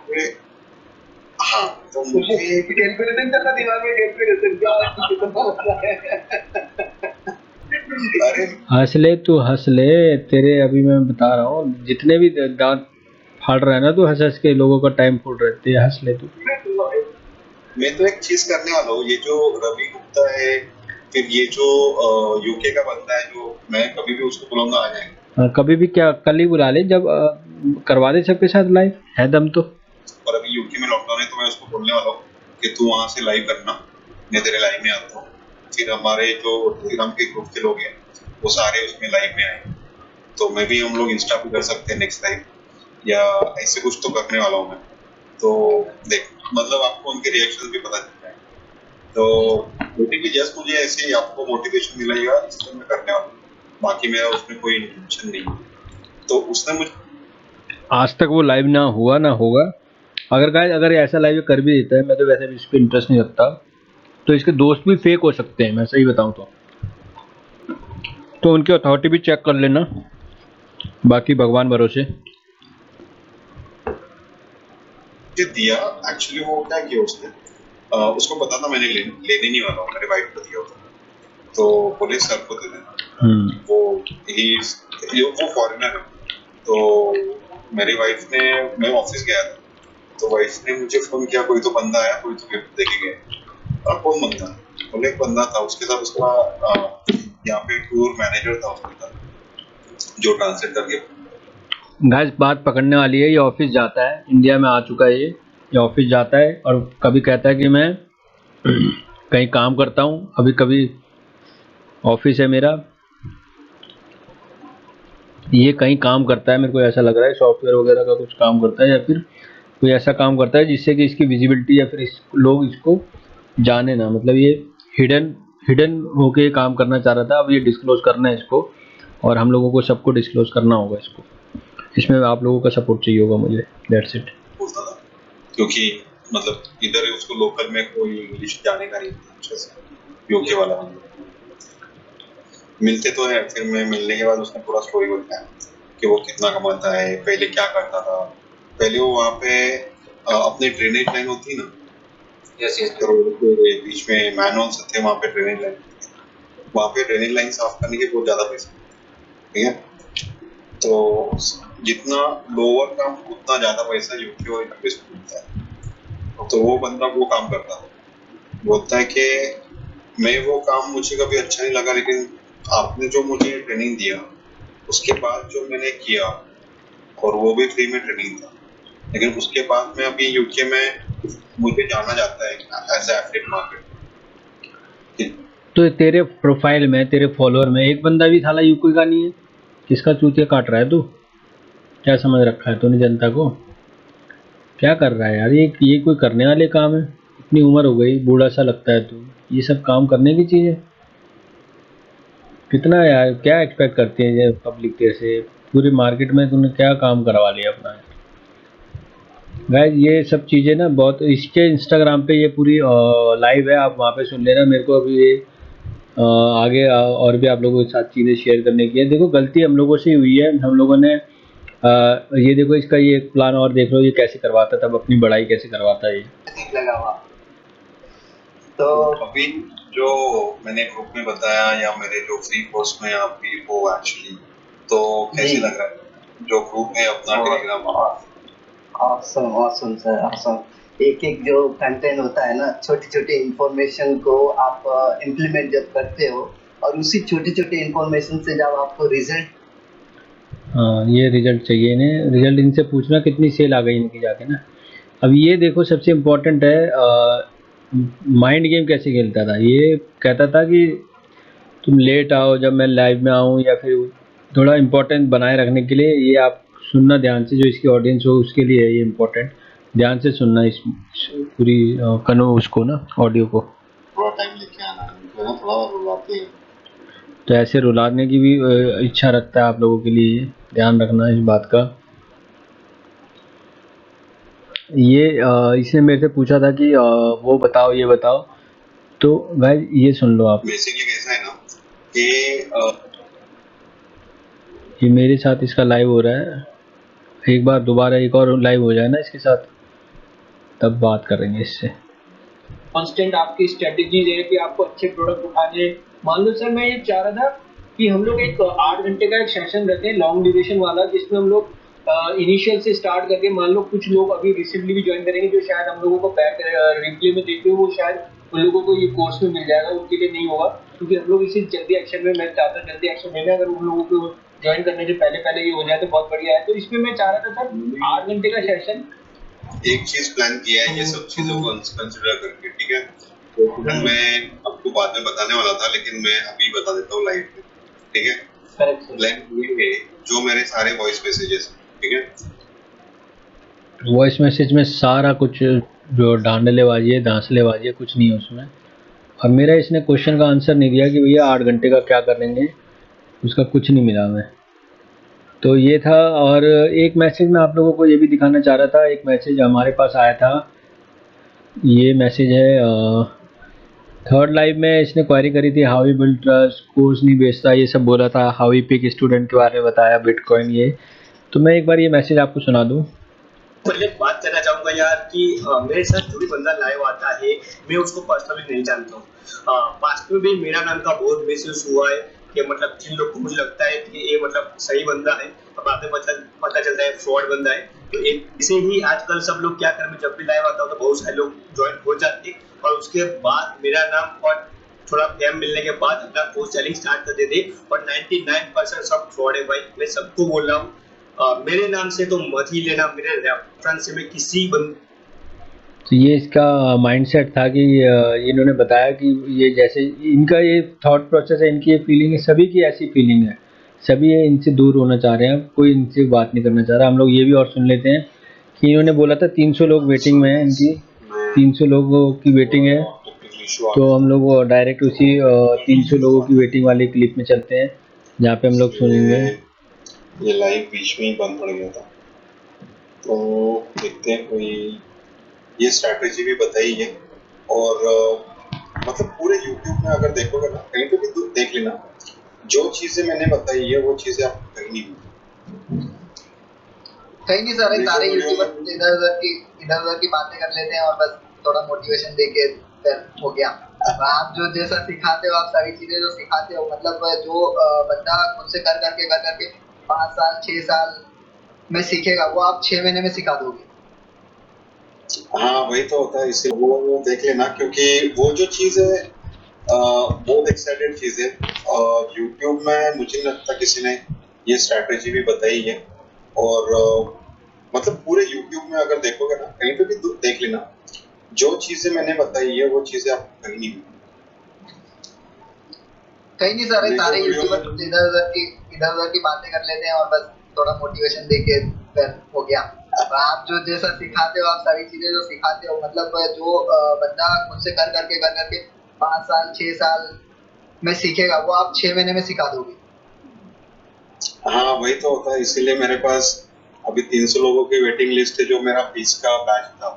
मुझे, हाँ तो मुझे कैलकुलेशन करना दिमाग में, कैलकुलेशन क्या कितना हो रहा है। अरे हंस ले तू, हंस ले, तेरे अभी मैं बता रहा हूँ जितने भी दांत फाड़ रहा है ना तू, हंस हंस के लोगों का टाइम फूट रहते है, हंस ले तू। मैं तो एक चीज करने वाला हूँ, ये जो रवि गुप्ता है, फिर ये जो यूके का बंदा है, जो मैं कभी भी उसको बुलाऊंगा आ जाएगा। हाँ, कभी भी क्या, कल ही बुला ले जब करवा दे सबके साथ लाइव, है दम तो। और अभी यूके में लॉकडाउन है तो मैं उसको बोलने वाला हूँ कि तू वहां से लाइव करना, मैं तेरे लाइव में आता हूँ। फिर हमारे जो टेलीग्राम के ग्रुप के लोग हैं वो सारे उसमें लाइव में आए, तो मैं भी, हम लोग इंस्टा पे कर सकते हैं नेक्स्ट टाइम, या ऐसे कुछ तो करने वाला हूँ मैं। तो देख, मतलब आपको उनके रिएक्शन भी पता चल जाएगा। तो बेसिकली जस्ट मुझे ऐसे ही आपको मोटिवेशन मिलेगा इसलिए मैं करने वाला हूँ, बाकी मेरा उसमें कोई इंटेंशन नहीं है। तो उसने मुझे आज तक वो लाइव ना हुआ ना होगा। अगर गाइस अगर ये ऐसा लाइव कर भी देता है, मैं तो वैसे भी इस पर इंटरेस्ट नहीं रखता, तो इसके दोस्त भी फेक हो सकते हैं, मैं सही बताऊं तो उनकी अथॉरिटी भी चेक कर लेना, बाकी भगवान भरोसे। दिया, एक्चुअली वो क्या किया उसने, उसको पता था मैंने लेने नहीं वाला हूँ, मेरे वाइफ को दिया होता, तो बोले सर को दे देना। वो फॉरेनर है, तो मेरी वाइफ ने, मैं ऑफिस गया था तो वाइफ ने मुझे फोन किया, कोई तो बंदा आया, कोई तो गिफ्ट देके गया। कौन बंदा? बोले एक बंदा था, उसके साथ उसका यहाँ पे टूर मैनेजर था उसके साथ, जो ट्रांसलेट करके। गाइस बात पकड़ने वाली है, ये ऑफिस जाता है, इंडिया में आ चुका है ये ऑफिस जाता है और कभी कहता है कि मैं कहीं काम करता हूँ, अभी कभी ऑफिस है मेरा, ये कहीं काम करता है, मेरे को ऐसा लग रहा है सॉफ्टवेयर वगैरह का कुछ काम करता है, या फिर कोई ऐसा काम करता है जिससे कि इसकी विजिबिलिटी या फिर लोग इसको जाने ना, मतलब ये हिडन हिडन होके काम करना चाह रहा था, अब ये डिस्क्लोज करना है इसको, और हम लोगों को सबको डिस्क्लोज करना होगा इसको, इसमें आप लोगों का सपोर्ट चाहिए होगा मुझे, दैट्स इट। बोलता था क्योंकि मतलब इधर उसको लोकल में कोई इंग्लिश जाने का नहीं था अच्छे से, यूके वाला बंदा। मिलते तो है, फिर मैं मिलने के बाद उसने पूरा स्टोरी बताया कि वो कितना कमाता है, पहले क्या करता था। पहले वो वहाँ पे अपनी ड्रेनेज लाइन होती ना, यस यस रोड के बीच में मैनहोल्स थे, वहाँ पे ड्रेनेज लाइन, वहाँ पे ड्रेनेज लाइन साफ करने के बहुत ज्यादा पैसे, ठीक है। तो जितना लोअर काम उतना ज्यादा पैसा यूके और यूएस में मिलता है। तो वो बंदा वो काम करता था, बोलता है कि मैं वो काम मुझे कभी अच्छा नहीं लगा, लेकिन आपने जो मुझे ट्रेनिंग दिया उसके बाद जो मैंने किया, और वो भी फ्री में ट्रेनिंग था, लेकिन उसके बाद में अभी यूके में मुझे जाना जाता है एज एफिलिएट मार्केट। तो तेरे प्रोफाइल में, तेरे फॉलोअर में एक बंदा भी साला यूके का नहीं है, किसका चूतिया काट रहा है तू? क्या समझ रखा है तूने जनता को? क्या कर रहा है यार, ये कोई करने वाले काम है? इतनी उम्र हो गई, बूढ़ा सा लगता है तू, ये सब काम करने की चीज़ है? कितना यार, क्या एक्सपेक्ट करती है ये पब्लिक तेरे से? पूरे मार्केट में तूने क्या काम करवा लिया अपना? गाइस ये सब चीज़ें ना बहुत, इसके इंस्टाग्राम पे ये पूरी लाइव है, आप वहाँ पे सुन लेना। मेरे को अभी ये आगे और भी आप लोगों के साथ चीज़ें शेयर करने की है। देखो गलती हम लोगों से ही हुई है, हम लोगों ने ये देखो इसका ये प्लान और देख लो, ये कैसे करवाता, तब अपनी बड़ाई कैसे करवाता है ये। ठीक लगा हुआ तो अभी जो मैंने ग्रुप में बताया, या मेरे जो फ्री कोर्स में अभी वो एक्चुअली, तो कैसे लग रहा है जो ग्रुप है अपना Telegram? Awesome awesome sir awesome. एक एक जो कंटेंट होता है ना, छोटी छोटी इंफॉर्मेशन को आप इम्प्लीमेंट जब करते हो, और उसी छोटे छोटे इंफॉर्मेशन से जब आपको रिजल्ट, हाँ ये रिजल्ट चाहिए इन्हें, रिजल्ट इनसे पूछना कितनी सेल आ गई इनकी जाके ना। अब ये देखो सबसे इम्पोर्टेंट है, माइंड गेम कैसे खेलता था, ये कहता था कि तुम लेट आओ जब मैं लाइव में आऊँ, या फिर थोड़ा इम्पोर्टेंट बनाए रखने के लिए, ये आप सुनना ध्यान से, जो इसकी ऑडियंस हो उसके लिए है ये इम्पोर्टेंट, ध्यान से सुनना इस पूरी कनो उसको ना, ऑडियो को। थोड़ा टाइम लेके आना है ना, थोड़ा रुलाते हैं। तो ऐसे रुलाने की भी इच्छा रखता है आप लोगों के लिए, ध्यान रखना इस बात का। ये इसने मेरे से पूछा था कि वो बताओ ये बताओ, तो गाइस ये सुन लो आप। बेसिकली कैसा है ना कि ये मेरे साथ इसका लाइव हो रहा है, एक बार दोबारा एक और लाइव हो जाए ना इसके साथ, तब बात करेंगे इससे। कांस्टेंट आपकी स्ट्रेटजीज है कि आपको अच्छे प्रोडक्ट उठाने हैं। मान लो सर मैं ये चाह रहा था कि हम लोग एक 8 घंटे का एक सेशन रखें लॉन्ग ड्यूरेशन वाला, जिसमें हम लोग इनिशियल से स्टार्ट करके, मान लो कुछ लोग अभी रिसेंटली भी ज्वाइन करेंगे जो शायद हम लोगों को बैक रिप्ले में देख रहे हो, वो शायद उन लोगों को ये कोर्स में मिल जाएगा, उनके लिए नहीं होगा, क्योंकि हम लोग इसी जल्दी एक्शन में, मैं चाहता हूँ जल्दी एक्शन लेना, अगर उन लोगों को ज्वाइन करने से पहले पहले ये हो जाए तो बहुत बढ़िया है। तो इसमें मैं चाह रहा था सर 8 घंटे का सेशन। एक चीज प्लान किया है ये सब चीजों को कंसिडर करके, ठीक है। तो मैं आपको बाद में बताने वाला था, लेकिन मैं अभी बता देता हूँ लाइव में, ठीक है। प्लान ये है, जो मेरे सारे वॉइस मैसेजेस, ठीक है, वॉइस मैसेज में सारा कुछ जो डांडलेबाजी है, धांसलेबाजी है, कुछ नहीं है उसमें। और मेरा इसने क्वेश्चन का आंसर नहीं दिया कि भैया 8 घंटे का क्या करेंगे, उसका कुछ नहीं मिला हमें। तो ये था। और एक मैसेज मैं आप लोगों को ये भी दिखाना चाह रहा था, एक मैसेज हमारे पास आया था, ये मैसेज है थर्ड लाइव में इसने क्वेरी करी थी, how we build trust, course नहीं बेचता, ये सब बोला था, हाउ वी पिक स्टूडेंट के बारे में बताया, बिटकॉइन ये। तो मैं एक बार ये मैसेज आपको सुना दूँ। पहले बात करना चाहूंगा यार कि मेरे साथ जो भी बंदा लाइव आता है मैं उसको पर्सनली नहीं जानता हूँ। पास्ट में भी मेरा नाम का बहुत मिसयूज हुआ है कि मतलब जिन लोग को मुझे लगता है कि ये मतलब सही बंदा है, अब बाद में पता चलता है फ्रॉड बंदा है। तो इसे ही आजकल सब लोग क्या कर, मैं जब भी लाइव आता हूँ तो बहुत सारे लोग ज्वाइन हो जाते हैं और उसके बाद मेरा नाम और थोड़ा फेम मिलने के बाद अपना कोर्स सेलिंग स्टार्ट कर देते, और 99% सब फ्रॉड है भाई। मैं सबको बोल रहा हूँ मेरे नाम से तो मत ही लेना, मेरे रेफरेंस से मैं किसी तो ये इसका माइंडसेट था कि इन्होंने बताया कि ये जैसे इनका ये थॉट प्रोसेस है, इनकी ये फीलिंग है, सभी की ऐसी फीलिंग है, सभी ये इनसे दूर होना चाह रहे हैं, कोई इनसे बात नहीं करना चाह रहा। हम लोग ये भी और सुन लेते हैं कि इन्होंने बोला था 300 लोग वेटिंग में हैं, इनकी 300 लोगों की वेटिंग है। तो हम लोग डायरेक्ट उसी 300 लोगों की वेटिंग वाली क्लिप में चलते हैं, जहाँ पे हम लोग सुनेंगे। ये लाइव बीच में ही बंद पड़ गया था, तो देखते हैं कोई ये स्ट्रैटेजी भी बताई है। और मतलब पूरे YouTube में अगर देखोगे ना, कहीं पे भी देख लेना, जो चीजें मैंने बताई है वो चीजें आपको कहीं नहीं मिली। कहीं नहीं सारे सारे यूट्यूबर इधर उधर की बातें कर लेते हैं और बस थोड़ा मोटिवेशन देके फिर हो गया। आप जो जैसा सिखाते हो, आप सारी चीजें जो सिखाते हो, मतलब जो बंदा खुद से कर करके 5 साल 6 साल में सीखेगा, वो आप 6 महीने में सिखा दोगे। हाँ वही तो होता है, इसे वो देख लेना, क्योंकि वो जो चीज है बहुत एक्साइटेड चीज है। और यूट्यूब में मुझे नहीं लगता किसी ने ये स्ट्रैटेजी भी बताई है। और मतलब पूरे यूट्यूब में अगर देखोगे ना, कहीं पे भी देख लेना, जो चीजें मैंने बताई है वो चीजें आपको कहीं नहीं मिली। कहीं नहीं सारे यूट्यूबर इधर उधर की बातें कर लेते हैं और बस थोड़ा मोटिवेशन देके फिर हो गया। आप जो जैसा सिखाते हो, आप सारी चीजें जो सिखाते हो, मतलब जो बंदा खुद से कर करके 5 साल 6 साल में सीखेगा, वो आप 6 महीने में सिखा दोगे। हाँ वही तो होता है, इसीलिए मेरे पास अभी 300 लोगों की वेटिंग लिस्ट है, जो मेरा 20 का बैच था।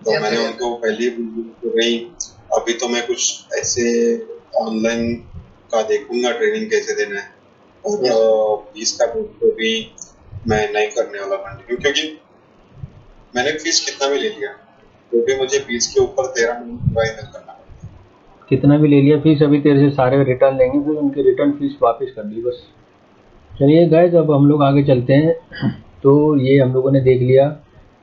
तो मैंने उनको पहले नहीं, अभी तो मैं कुछ ऐसे ऑनलाइन का देखूंगा ट्रेनिंग कैसे देना है, और 20 का तो भी मैं नहीं करने वाला कंटिन्यू, क्योंकि मैंने फीस कितना भी ले लिया, क्योंकि मुझे 20 के ऊपर 13 महीने करना। कितना भी ले लिया फीस, अभी तेरे से सारे रिटर्न लेंगे, फिर उनकी रिटर्न फीस वापस कर दी बस। चलिए गाइस, अब हम लोग आगे चलते हैं। तो ये हम लोगों ने देख लिया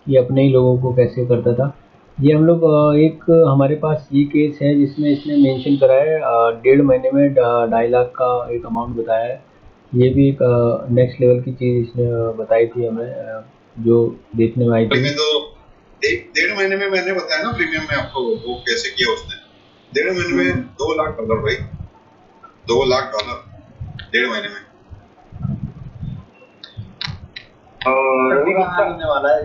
कि अपने ही लोगों को कैसे करता था। ये हम लोग एक हमारे पास ये केस है जिसमें इसने मेंशन करा है 1.5 महीने में 2.5 लाख का एक अमाउंट बताया है। ये भी एक नेक्स्ट लेवल की चीज़ इसने बताई थी हमें, जो देखने में आई थी। तो 1.5 महीने में मैंने बताया ना प्रीमियम में आपको, वो कैसे किया उसने। 1.5 महीने में $2 लाख भाई, $2 लाख 1.5 महीने में। रवि गुप्ता वाला है,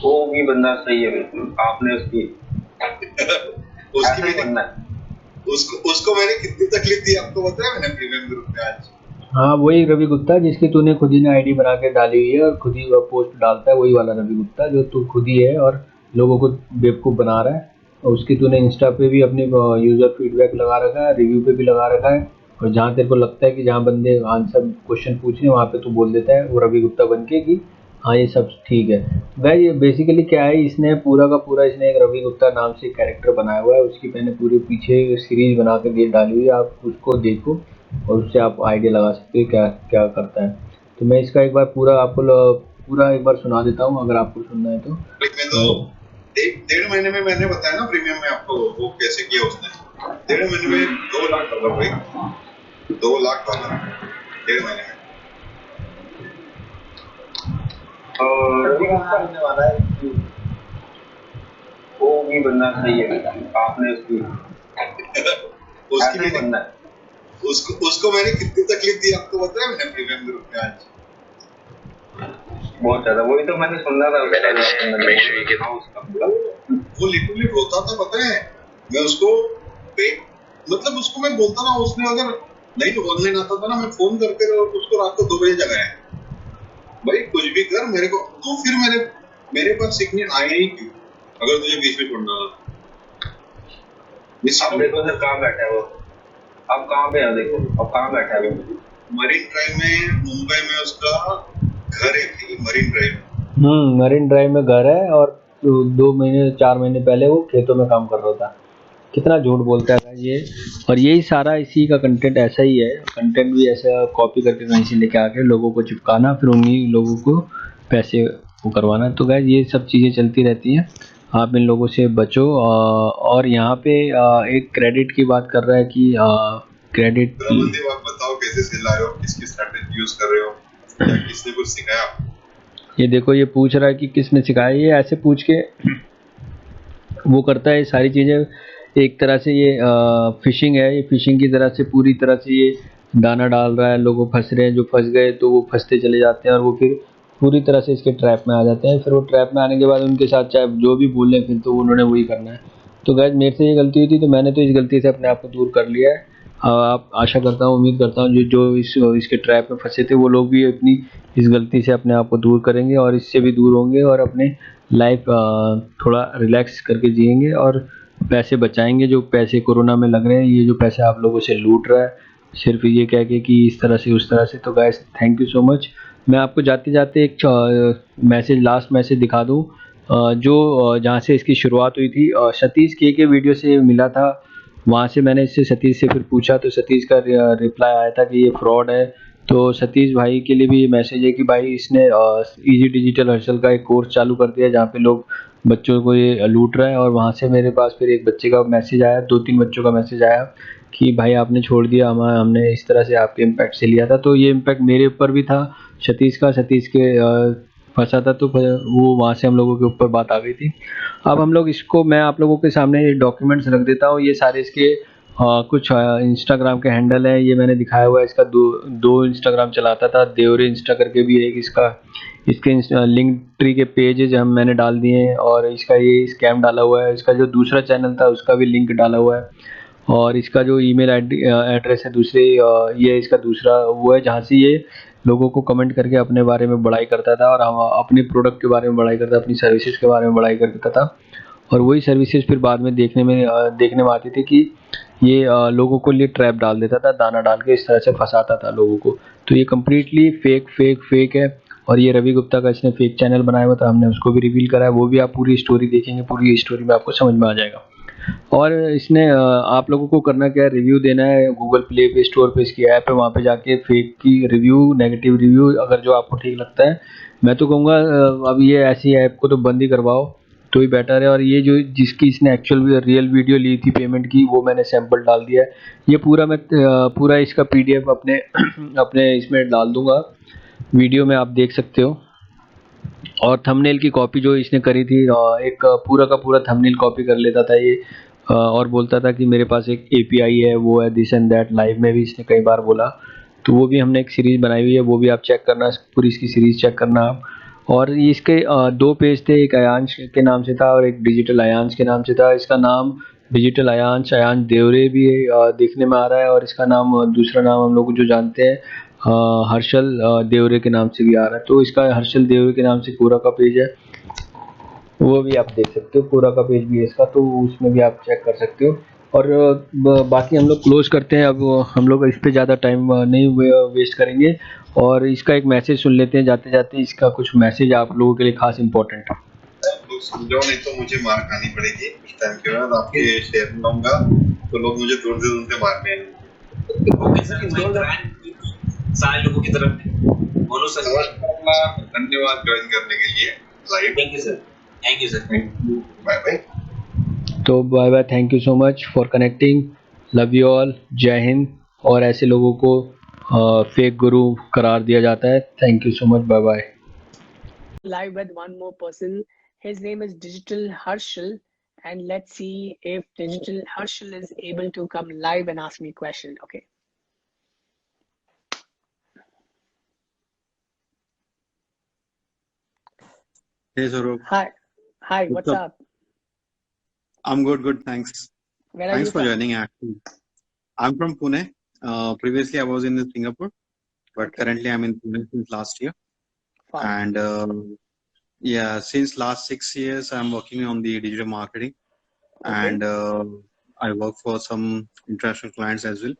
वो भी बंदा सही है बिल्कुल। आपने उसको मैंने कितनी तकलीफ दी आपको पता है, मैंने प्रीमियम ग्रुप में आज हाँ, वही रवि गुप्ता जिसकी तूने खुद ही ने आईडी बना के डाली हुई है और खुद ही वो पोस्ट डालता है, वही वाला रवि गुप्ता जो तू खुद ही है और लोगों को बेवकूफ़ बना रहा है। और उसकी तूने इंस्टा पे भी अपनी यूज़र फीडबैक लगा रखा है, रिव्यू पे भी लगा रखा है, और जहाँ तेरे को लगता है कि जहाँ बंदे आंसर क्वेश्चन पूछ रहे हैं वहाँ पे तू बोल देता है वो रवि गुप्ता बन के कि हाँ ये सब ठीक है। भाई ये बेसिकली क्या है, इसने पूरा का पूरा इसने एक रवि गुप्ता नाम से कैरेक्टर बनाया हुआ है, उसकी मैंने पूरे पीछे सीरीज बना के दे डाली हुई है, आप उसको देखो और उससे आप आइडिया लगा सकते हो क्या क्या करता है। तो मैं इसका एक बार पूरा आपको पूरा एक बार सुना देता हूँ अगर आपको सुनना है तो। में तो 1-1.5 महीने में मैंने बताया ना प्रीमियम में आपको वो कैसे किया उसने। 1.5 महीने में $2 लाख भाई, $2 लाख 1.5 महीने में। और रवि गुप्ता होने वाला है कि वो भी बनना सही है, आपने उसकी उसकी ऐसा ही मैंने बनना है। उसको मैंने कितनी तकलीफ दी आपको पता है मैंने प्रीमियम ग्रुप में आज। बहुत ज्यादा, वही तो मैंने सुना था उसका पूरा। वो लिटरली रोता था पता है। मैं उसको मतलब उसको मैं बोलता ना, उसने अगर नहीं ऑनलाइन आता था ना मैं फोन करके उसको रात को 2 बजे जगाया, भाई कुछ भी कर मेरे को, तो फिर मेरे पास सिग्नल आया ही क्यों अगर तुझे बीच में छोड़ना था। अब देखो सर कहाँ बैठा है वो, अब कहाँ पे है, देखो अब कहाँ बैठा है वो। मरीन ड्राइव में मुंबई में उसका घर है भाई, मरीन ड्राइव। मरीन ड्राइव में घर है और 2 महीने 4 महीने पहले वो खेतों में काम कर रहा था। कितना झूठ बोलता है भाई ये। और यही सारा इसी का कंटेंट ऐसा ही है, कंटेंट भी ऐसा कॉपी करके कहीं से लेके आके लोगों को चिपकाना, फिर उन्हीं लोगों को पैसे वो करवाना। तो गाइस ये सब चीज़ें चलती रहती हैं, आप इन लोगों से बचो। और यहाँ पे एक क्रेडिट की बात कर रहा है कि क्रेडिट की प्रबंधी आप बताओ कैसे सिलाए हो, किसकी स्ट्रैटेजी यूज कर रहे हो या किसने कुछ सिखाया आपको? ये देखो ये पूछ रहा है कि किसने सिखाया, ये ऐसे पूछ के वो करता है ये सारी चीज़ें। एक तरह से ये फिशिंग है, ये फिशिंग की तरह से पूरी तरह से ये दाना डाल रहा है, लोग फंस रहे हैं, जो फंस गए तो वो फंसते चले जाते हैं और वो फिर पूरी तरह से इसके ट्रैप में आ जाते हैं। फिर वो ट्रैप में आने के बाद उनके साथ चाहे जो भी बोलें फिर तो उन्होंने वही करना है। तो गाइस मेरे से ये गलती हुई थी तो मैंने तो इस गलती से अपने आप को दूर कर लिया है। आप आशा करता हूँ, उम्मीद करता हूँ जो जो इसके ट्रैप में फंसे थे वो लोग भी अपनी इस गलती से अपने आप को दूर करेंगे और इससे भी दूर होंगे और अपने लाइफ थोड़ा रिलैक्स करके जिएंगे और पैसे बचाएंगे। जो पैसे कोरोना में लग रहे हैं, ये जो पैसे आप लोगों से लूट रहा है सिर्फ ये कह के कि इस तरह से उस तरह से। तो guys thank you so much. मैं आपको जाते जाते एक मैसेज लास्ट मैसेज दिखा दूँ जो जहाँ से इसकी शुरुआत हुई थी, सतीश के वीडियो से मिला था। वहाँ से मैंने इससे सतीश से फिर पूछा तो सतीश का रिप्लाई आया था कि ये फ्रॉड है। तो सतीश भाई के लिए भी ये मैसेज है कि भाई इसने इजी डिजिटल हर्सल का एक कोर्स चालू कर दिया जहाँ पे लोग बच्चों को ये लूट रहा है। और वहाँ से मेरे पास फिर एक बच्चे का मैसेज आया, 2-3 बच्चों का मैसेज आया कि भाई आपने छोड़ दिया, हमने इस तरह से आपके इम्पैक्ट से लिया था। तो ये इम्पैक्ट मेरे ऊपर भी था, सतीश के फंसा था तो वो वहाँ से हम लोगों के ऊपर बात आ गई थी। अब हम लोग इसको, मैं आप लोगों के सामने डॉक्यूमेंट्स रख देता हूँ, ये सारे इसके कुछ इंस्टाग्राम के हैंडल है, ये मैंने दिखाया हुआ है। इसका दो इंस्टाग्राम चलाता था, देवरे इंस्टा करके भी एक इसका, इसके लिंक ट्री के पेजेज हम मैंने डाल दिए हैं और इसका ये स्कैम डाला हुआ है। इसका जो दूसरा चैनल था उसका भी लिंक डाला हुआ है और इसका जो ईमेल एड्रेस है दूसरे, ये इसका दूसरा वो है जहाँ से ये लोगों को कमेंट करके अपने बारे में बड़ाई करता था और हम अपने प्रोडक्ट के बारे में बड़ाई करता था, अपनी सर्विसेज के बारे में बड़ाई करता था। और वही सर्विसेज फिर बाद में देखने में आती थी कि ये लोगों को लिए ट्रैप डाल देता था, दाना डाल के इस तरह से फंसाता था लोगों को। तो ये कम्प्लीटली फेक है। और ये रवि गुप्ता का इसने फेक चैनल बनाया हुआ था, हमने उसको भी रिवील करा है, वो भी आप पूरी स्टोरी देखेंगे, पूरी स्टोरी में आपको समझ में आ जाएगा। और इसने आप लोगों को करना क्या है, रिव्यू देना है। गूगल प्ले पे स्टोर पे इसकी ऐप है, वहाँ पे जाके फेक की रिव्यू, नेगेटिव रिव्यू अगर जो आपको ठीक लगता है, मैं तो कहूँगा अब ये ऐसी ऐप को तो बंद ही करवाओ तो ही बेटर है। और ये जो जिसकी इसने एक्चुअल रियल वीडियो ली थी पेमेंट की, वो मैंने सैंपल डाल दिया है। ये पूरा मैं पूरा इसका PDF अपने अपने इसमें डाल दूंगा, वीडियो में आप देख सकते हो। और थंबनेल की कॉपी जो इसने करी थी, एक पूरा का पूरा थंबनेल कॉपी कर लेता था ये, और बोलता था कि मेरे पास एक API है, वो है दिस एंड दैट। लाइव में भी इसने कई बार बोला, तो वो भी हमने एक सीरीज़ बनाई हुई है, वो भी आप चेक करना, पूरी इसकी सीरीज़ चेक करना आप। और ये इसके 2 पेज थे, एक अयांश के नाम से था और एक डिजिटल अयांश के नाम से था। इसका नाम डिजिटल अयांश देवरे भी देखने में आ रहा है और इसका नाम दूसरा नाम हम लोग जो जानते हैं हर्षल देवरे के नाम से भी आ रहा है, तो इसका हर्षल देवरे के नाम से पूरा का पेज है, वो भी आप देख सकते हो, पूरा का पेज भी है इसका, तो उसमें भी आप चेक कर सकते हो। और बाकी हम लोग क्लोज करते हैं, अब हम लोग इस पे ज़्यादा टाइम नहीं वेस्ट करेंगे, और इसका एक मैसेज सुन लेते हैं जाते जाते, इसका कुछ मैसेज आप लोगों के लिए खास इंपॉर्टेंट है। लोग समझाओ, नहीं तो मुझे मार खानी पड़ेगी कुछ टाइम के बाद, आपके शेयर में लाऊंगा तो लोग मुझे ढूंढते ढूंढते मारने आएंगे। ओके सर, माय ग्रैंड सारे लोगों की तरफ है। बोलो सर। धन्यवाद ज्वाइन करने के लिए live. Thank you sir, thank you sir. Bye bye. तो bye bye, thank you so much for connecting, love you all, जय हिंद। और ऐसे लोगों को फेक गुरु करार दिया जाता है। Thank you so much, bye bye. Live with one more person. His name is Digital Harshal, and let's see if Digital Harshal is able to come live and ask me a question. Okay. Hey Saurabh, Hi, what's up? I'm good, thanks. Where are Thanks you for from? joining actually. I'm from Pune. Previously I was in Singapore, but Okay. currently I'm in Pune since last year. Wow. And yeah, since last 6 years I'm working on the digital marketing, Okay. and I work for some international clients as well.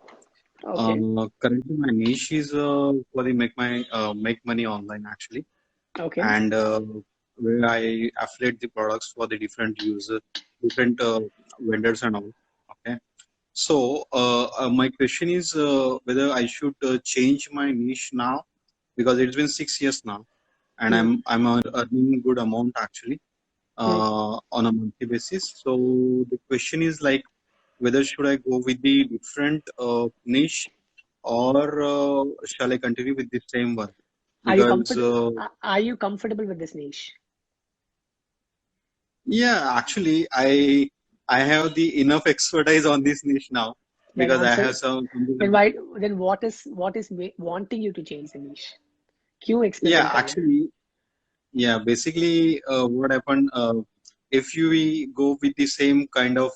Okay. Currently my niche is for the make money online actually, Okay. and where I affiliate the products for the different users, different vendors and all. Okay. So my question is whether I should change my niche now, because it's been 6 years now, and I'm earning good amount actually on a monthly basis. So the question is like, whether should I go with the different niche, or shall I continue with the same one? Are you Because comfortable? Are you comfortable with this niche? yeah, actually I have the enough expertise on this niche now, Then because I answer. have some. Then why? Then what is wanting you to change the niche? क्यों Yeah, experiment करना है? actually, yeah, basically, what happened, if we go with the same kind of,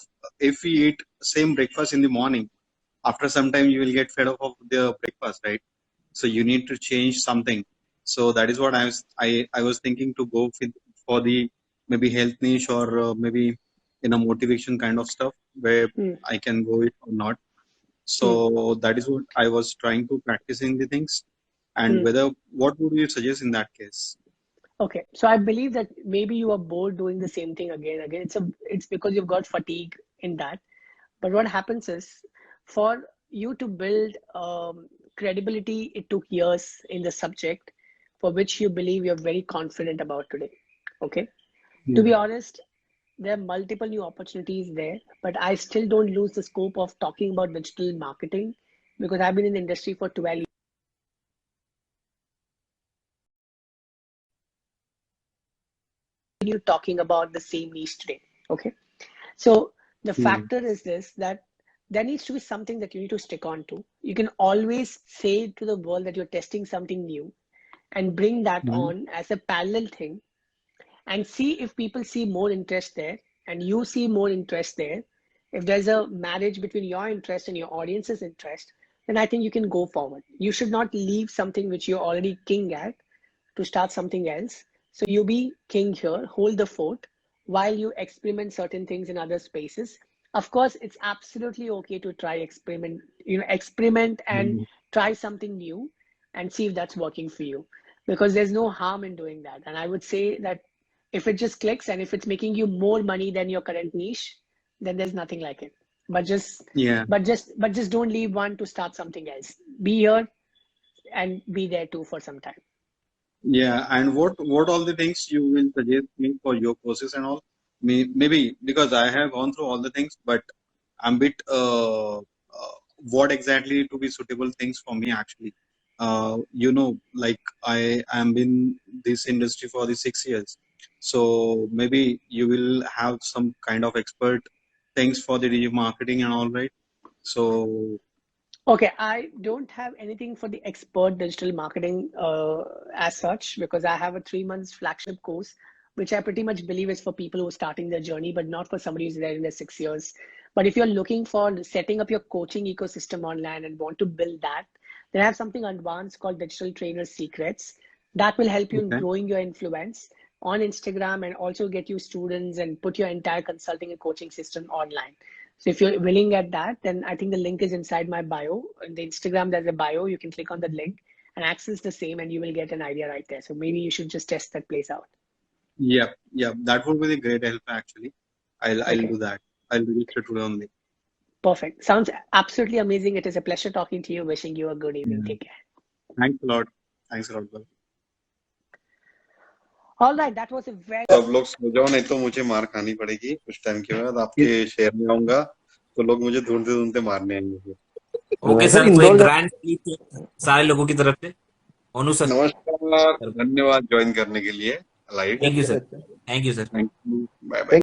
if we eat same breakfast in the morning, after some time you will get fed up of the breakfast, right? So you need to change something. So that is what I was thinking to go with, for the maybe health niche, or maybe in a motivation kind of stuff where I can go it or not. So that is what I was trying to practice in the things. And whether, what would you suggest in that case? Okay, so I believe that maybe you are bored doing the same thing again and again. It's because you've got fatigue in that. But what happens is, for you to build credibility, it took years in the subject for which you believe you're very confident about today. Okay, to be honest, there are multiple new opportunities there, but I still don't lose the scope of talking about digital marketing, because I've been in the industry for 12 years. You talking about the same niche today. Okay, so the factor is this, that there needs to be something that you need to stick on to. You can always say to the world that you're testing something new and bring that on as a parallel thing, and see if people see more interest there and you see more interest there. If there's a marriage between your interest and your audience's interest, then I think you can go forward. You should not leave something which you're already king at to start something else. So you be king here, hold the fort while you experiment certain things in other spaces. Of course, it's absolutely okay to try experiment and try something new and see if that's working for you, because there's no harm in doing that. And I would say that if it just clicks and if it's making you more money than your current niche, then there's nothing like it. But just don't leave one to start something else. Be here and be there too for some time. Yeah, and what all the things you will suggest me for your courses and all? Maybe because I have gone through all the things, but I'm bit what exactly to be suitable things for me actually. Like I am in this industry for the 6 years, so maybe you will have some kind of expert things for the digital marketing and all, right? So Okay, I don't have anything for the expert digital marketing as such, because I have a 3 months flagship course, which I pretty much believe is for people who are starting their journey, but not for somebody who's there in their 6 years. But if you're looking for setting up your coaching ecosystem online and want to build that, Then I have something advanced called Digital Trainer Secrets that will help you in Okay. growing your influence on Instagram and also get you students and put your entire consulting and coaching system online. So if you're willing at that, then I think the link is inside my bio. In the Instagram, there's a bio. You can click on the link and access the same, and you will get an idea right there. So maybe you should just test that place out. Yeah, yeah, that would be a great help actually. I'll Okay. do that. I'll register today only. Perfect. Sounds absolutely amazing. It is a pleasure talking to you. Wishing you a good evening. Yeah. Take care. Thanks a lot. Thanks a lot, brother. All right. That was a very सब लोग सो जाओ, नहीं तो मुझे मार खानी पड़ेगी कुछ टाइम के बाद। आपके शहर में आऊंगा तो लोग मुझे ढूंढते ढूंढते मारने आएंगे। ओके सर, तो एक ग्रैंड स्पीच सारे लोगों की तरफ से। ओनू सर, नमस्कार, धन्यवाद ज्वाइन करने के लिए live. Thank you sir, thank you sir. Thank you, bye bye.